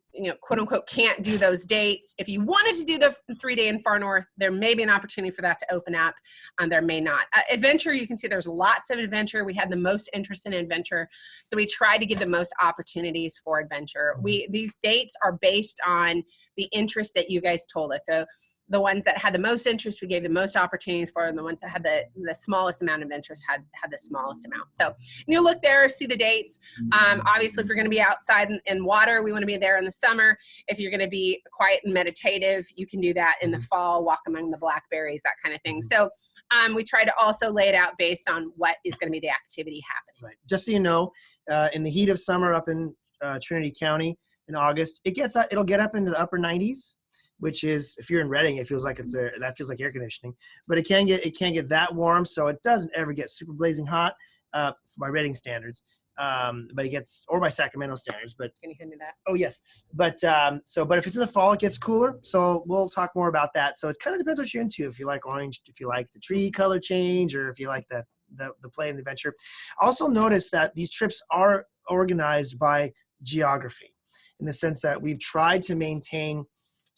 [SPEAKER 2] quote unquote, can't do those dates. If you wanted to do the 3-day in Far North, there may be an opportunity for that to open up, and there may not. Adventure, you can see there's lots of adventure. We had the most interest in adventure, so we tried to give the most opportunities for adventure. These dates are based on the interest that you guys told us. So the ones that had the most interest, we gave the most opportunities for, and the ones that had the smallest amount of interest had the smallest amount. So you look there, see the dates. Obviously, if you're going to be outside in water, we want to be there in the summer. If you're going to be quiet and meditative, you can do that in the fall, walk among the blackberries, that kind of thing. So we try to also lay it out based on what is going to be the activity happening.
[SPEAKER 1] Right. Just so you know, in the heat of summer up in Trinity County in August, it'll get up into the upper 90s. Which is, if you're in Redding, it feels like that feels like air conditioning, but it can't get that warm, so it doesn't ever get super blazing hot by Redding standards, but it gets, or by Sacramento standards. But
[SPEAKER 2] can you hand me that?
[SPEAKER 1] Oh yes, but if it's in the fall, it gets cooler. So we'll talk more about that. So it kind of depends what you're into. If you like orange, if you like the tree color change, or if you like the play and the adventure. Also notice that these trips are organized by geography, in the sense that we've tried to maintain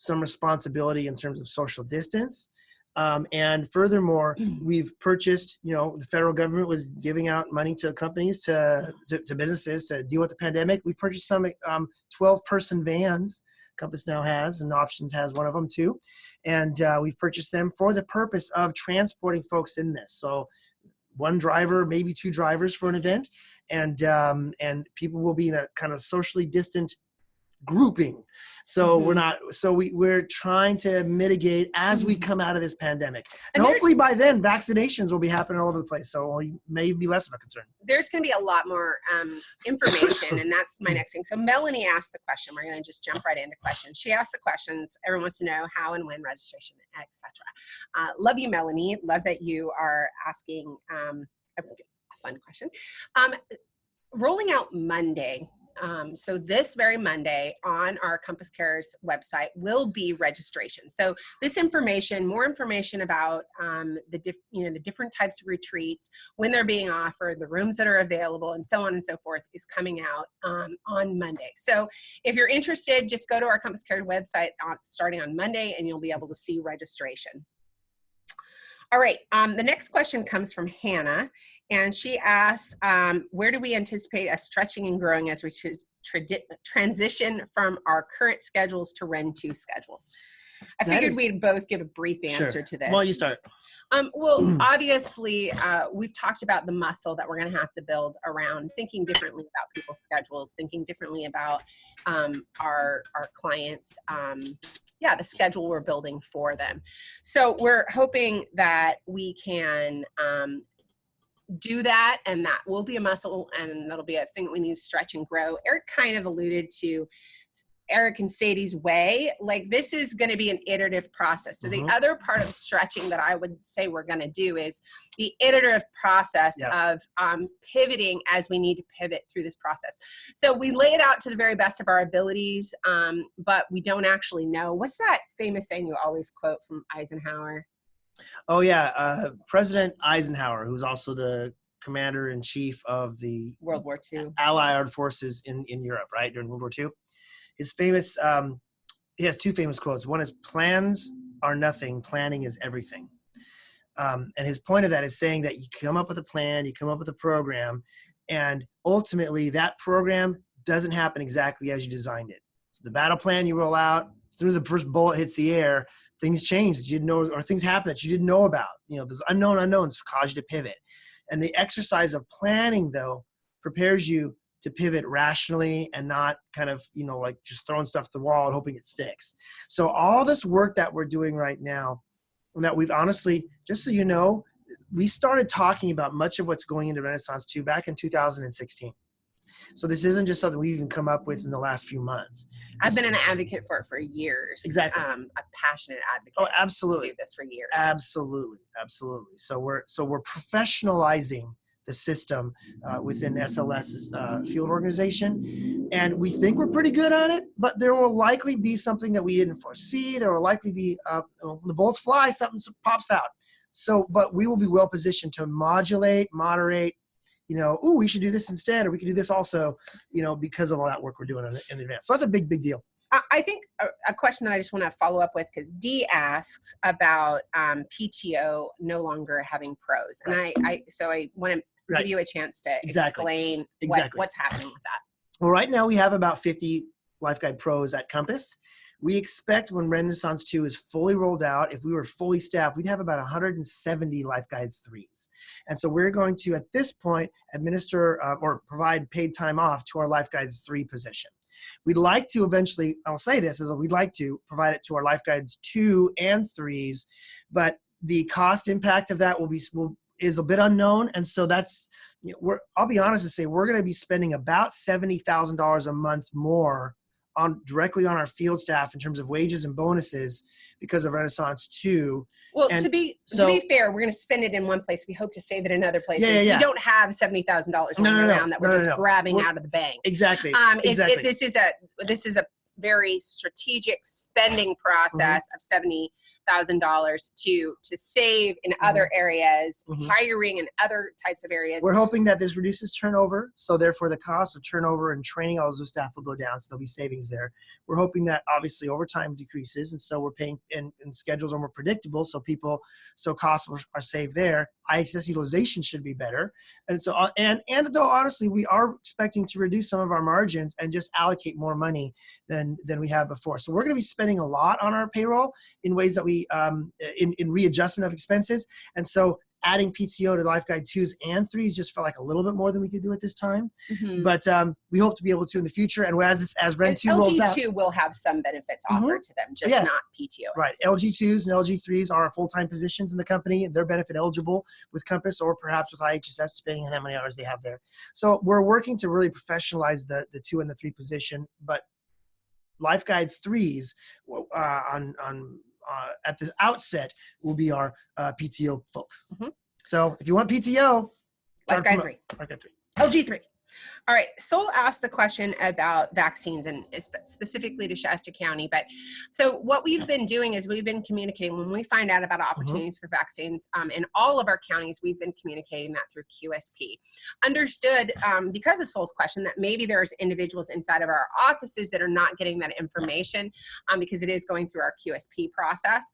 [SPEAKER 1] some responsibility in terms of social distance. And furthermore, we've purchased, the federal government was giving out money to companies, to businesses to deal with the pandemic. We purchased some 12-person vans. Compass now has, and Options has one of them too. And we've purchased them for the purpose of transporting folks in this. So one driver, maybe 2 drivers for an event, and people will be in a kind of socially distant grouping. So we're trying to mitigate as we come out of this pandemic, and hopefully by then vaccinations will be happening all over the place, so it may be less of a concern.
[SPEAKER 2] There's going to be a lot more information, and that's my next thing. So Melanie asked the question. We're going to just jump right into questions. She asked the questions. Everyone wants to know how and when registration, etc. Love you, Melanie. Love that you are asking a fun question. Rolling out Monday. So this very Monday on our Compass Cares website will be registration. So this information, more information about the different types of retreats, when they're being offered, the rooms that are available, and so on and so forth, is coming out on Monday. So if you're interested, just go to our Compass Cares website starting on Monday, and you'll be able to see registration. All right, the next question comes from Hannah, and she asks, where do we anticipate us stretching and growing as we transition from our current schedules to Ren 2 schedules? I
[SPEAKER 1] That
[SPEAKER 2] figured
[SPEAKER 1] is-
[SPEAKER 2] we'd both give a brief
[SPEAKER 1] Sure.
[SPEAKER 2] answer to this.
[SPEAKER 1] Well, you start.
[SPEAKER 2] Well, obviously, we've talked about the muscle that we're going to have to build around thinking differently about people's schedules, thinking differently about our clients. The schedule we're building for them. So we're hoping that we can do that, and that will be a muscle, and that'll be a thing that we need to stretch and grow. Eric kind of alluded to Eric and Sadie's way. Like, this is going to be an iterative process. So the other part of stretching that I would say we're going to do is the iterative process of pivoting as we need to pivot through this process. So we lay it out to the very best of our abilities, but we don't actually know. What's that famous saying you always quote from Eisenhower?
[SPEAKER 1] Oh yeah, President Eisenhower, who's also the commander-in-chief of the
[SPEAKER 2] World War II.
[SPEAKER 1] Allied forces in Europe, right, during World War II. His famous, he has two famous quotes. One is, "Plans are nothing, planning is everything." And his point of that is saying that you come up with a plan, you come up with a program, and ultimately that program doesn't happen exactly as you designed it. So the battle plan you roll out, as soon as the first bullet hits the air, things change that you didn't know, or things happen that you didn't know about. Those unknown unknowns cause you to pivot. And the exercise of planning, though, prepares you to pivot rationally and not kind of, like just throwing stuff at the wall and hoping it sticks. So all this work that we're doing right now, and that we've honestly, just so you know, we started talking about much of what's going into Renaissance 2 back in 2016. So this isn't just something we've even come up with in the last few months.
[SPEAKER 2] I've been an advocate for it for years.
[SPEAKER 1] Exactly.
[SPEAKER 2] A passionate advocate.
[SPEAKER 1] Oh, absolutely.
[SPEAKER 2] To do this for years.
[SPEAKER 1] Absolutely. So we're professionalizing the system within SLS's field organization. And we think we're pretty good at it, but there will likely be something that we didn't foresee. There will likely be, when the bullets fly, something pops out. So, but we will be well positioned to modulate, moderate, we should do this instead, or we could do this also, because of all that work we're doing in advance. So that's a big, big deal.
[SPEAKER 2] I think a question that I just want to follow up with, because Dee asks about PTO no longer having pros. And I want to give you a chance to explain what's happening with that.
[SPEAKER 1] Well, right now we have about 50 Life Guide pros at Compass. We expect when Renaissance 2 is fully rolled out, if we were fully staffed, we'd have about 170 Life Guide 3s. And so we're going to, at this point, administer or provide paid time off to our Life Guide 3 position. We'd like to eventually, I'll say this, is that we'd like to provide it to our Life Guides 2 and 3s, but the cost impact of that is a bit unknown. And so that's, I'll be honest and say, we're going to be spending about $70,000 a month more directly on our field staff in terms of wages and bonuses because of Renaissance 2.
[SPEAKER 2] Well, to be fair, we're going to spend it in one place. We hope to save it in other places.
[SPEAKER 1] Yeah.
[SPEAKER 2] We don't have $70,000 around that we're just grabbing out of the bank.
[SPEAKER 1] Exactly.
[SPEAKER 2] This is a very strategic spending process of $70,000 to save in other areas, hiring in other types of areas.
[SPEAKER 1] We're hoping that this reduces turnover, so therefore the cost of turnover and training all those staff will go down, so there'll be savings there. We're hoping that obviously overtime decreases, and so we're paying, and schedules are more predictable, so costs are saved there. IHSS utilization should be better, and so and though honestly we are expecting to reduce some of our margins and just allocate more money than we have before. So we're going to be spending a lot on our payroll in ways that we in readjustment of expenses, and so adding PTO to Life Guide 2s and 3s just felt like a little bit more than we could do at this time. But we hope to be able to in the future. And as Ren 2 rolls out,
[SPEAKER 2] LG2 will have some benefits offered to them, just not PTO.
[SPEAKER 1] Right. LG2s and LG3s are full-time positions in the company. They're benefit eligible with Compass or perhaps with IHSS, depending on how many hours they have there. So we're working to really professionalize the 2 and the 3 position, but Life Guide 3s at the outset will be our PTO folks. So if you want PTO,
[SPEAKER 2] Life Guide 3.
[SPEAKER 1] Life Guide 3.
[SPEAKER 2] LG3. All right, Sol asked the question about vaccines and specifically to Shasta County. But so what we've been doing is we've been communicating when we find out about opportunities for vaccines in all of our counties, we've been communicating that through QSP. Understood because of Sol's question that maybe there's individuals inside of our offices that are not getting that information because it is going through our QSP process.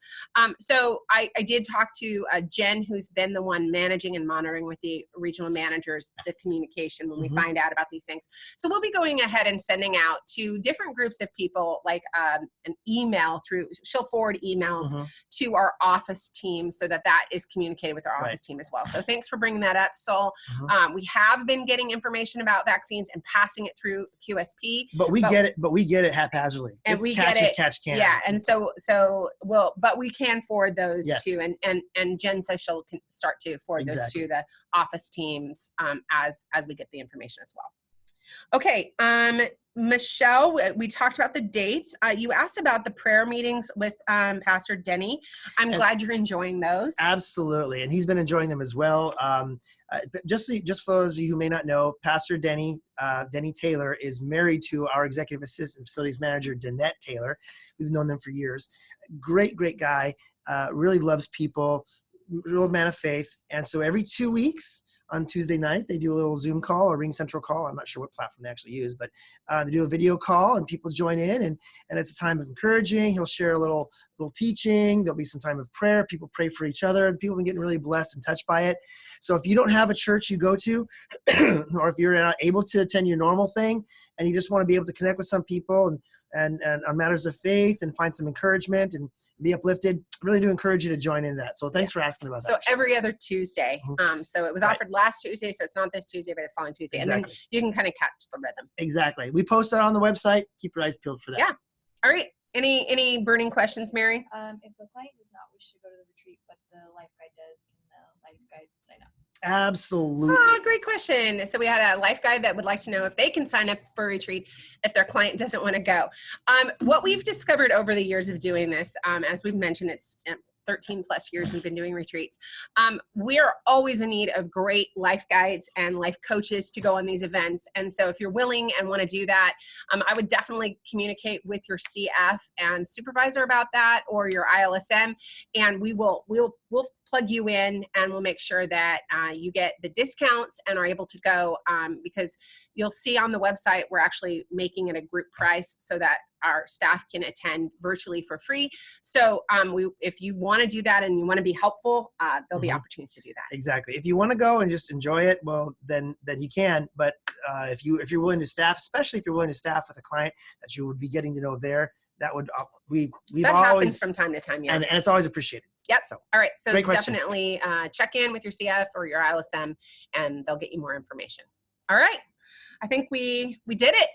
[SPEAKER 2] So I did talk to Jen, who's been the one managing and monitoring with the regional managers, the communication when we find out about about these things. So we'll be going ahead and sending out to different groups of people, like an email through, she'll forward emails
[SPEAKER 1] Mhm.
[SPEAKER 2] to our office team so that that is communicated with our
[SPEAKER 1] Right.
[SPEAKER 2] office team as well. So thanks for bringing that up, Sol.
[SPEAKER 1] Mhm.
[SPEAKER 2] We have been getting information about vaccines and passing it through QSP.
[SPEAKER 1] But we get it haphazardly.
[SPEAKER 2] And
[SPEAKER 1] It's
[SPEAKER 2] we
[SPEAKER 1] catch
[SPEAKER 2] get
[SPEAKER 1] as
[SPEAKER 2] it,
[SPEAKER 1] catch can.
[SPEAKER 2] yeah, and so but we can forward those
[SPEAKER 1] Yes.
[SPEAKER 2] to, and Jen says she'll start to forward those
[SPEAKER 1] Exactly.
[SPEAKER 2] to the office teams as we get the information as well. Okay, Michelle, we talked about the dates. You asked about the prayer meetings with Pastor Denny. I'm
[SPEAKER 1] And-
[SPEAKER 2] glad you're enjoying those.
[SPEAKER 1] Absolutely, and he's been enjoying them as well. But just for those of you who may not know, Pastor Denny Taylor is married to our executive assistant facilities manager, Danette Taylor. We've known them for years. Great guy. Really loves people. Real man of faith. And so every 2 weeks on Tuesday night, they do a little Zoom call or Ring Central call. I'm not sure what platform they actually use, but they do a video call and people join in, and it's a time of encouraging. He'll share a little teaching. There'll be some time of prayer. People pray for each other, and people have been getting really blessed and touched by it. So if you don't have a church you go to, or if you're not able to attend your normal thing, and you just want to be able to connect with some people and on matters of faith and find some encouragement and be uplifted, I really do encourage you to join in that. So thanks for asking about
[SPEAKER 2] So
[SPEAKER 1] that.
[SPEAKER 2] every other Tuesday. So it was
[SPEAKER 1] Right.
[SPEAKER 2] offered last Tuesday, so it's not this Tuesday, but the following Tuesday. And then
[SPEAKER 1] Exactly.
[SPEAKER 2] you can kind of catch the rhythm.
[SPEAKER 1] Exactly. We post that on the website. Keep your eyes peeled for that.
[SPEAKER 2] Yeah. All right. Any burning questions, Mary?
[SPEAKER 5] If the client does not wish to go to the retreat, but the life guide does, can the life guide sign up?
[SPEAKER 1] Absolutely.
[SPEAKER 2] Great question. So we had a life guide that would like to know if they can sign up for a retreat if their client doesn't want to go. What we've discovered over the years of doing this, as we've mentioned, it's 13 plus years we've been doing retreats. We are always in need of great life guides and life coaches to go on these events. And so if you're willing and want to do that, I would definitely communicate with your CF and supervisor about that, or your ILSM, and we'll plug you in, and we'll make sure that you get the discounts and are able to go, because you'll see on the website we're actually making it a group price so that our staff can attend virtually for free. So if you want to do that and you want to be helpful, there'll be opportunities to do that.
[SPEAKER 1] Exactly. If you want to go and just enjoy it, well, then you can. But if you're willing to staff, especially if you're willing to staff with a client that you would be getting to know there, that would we've
[SPEAKER 2] That
[SPEAKER 1] always
[SPEAKER 2] happens from time to time, yeah.
[SPEAKER 1] and it's always appreciated.
[SPEAKER 2] Yep.
[SPEAKER 1] So
[SPEAKER 2] All right. So
[SPEAKER 1] great question.
[SPEAKER 2] definitely check in with your CF or your ILSM, and they'll get you more information. All right. I think we did it,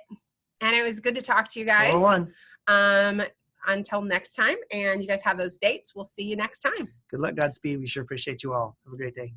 [SPEAKER 2] and it was good to talk to you guys.
[SPEAKER 1] 401.
[SPEAKER 2] Until next time, and you guys have those dates. We'll see you next time.
[SPEAKER 1] Good luck, Godspeed. We sure appreciate you all. Have a great day.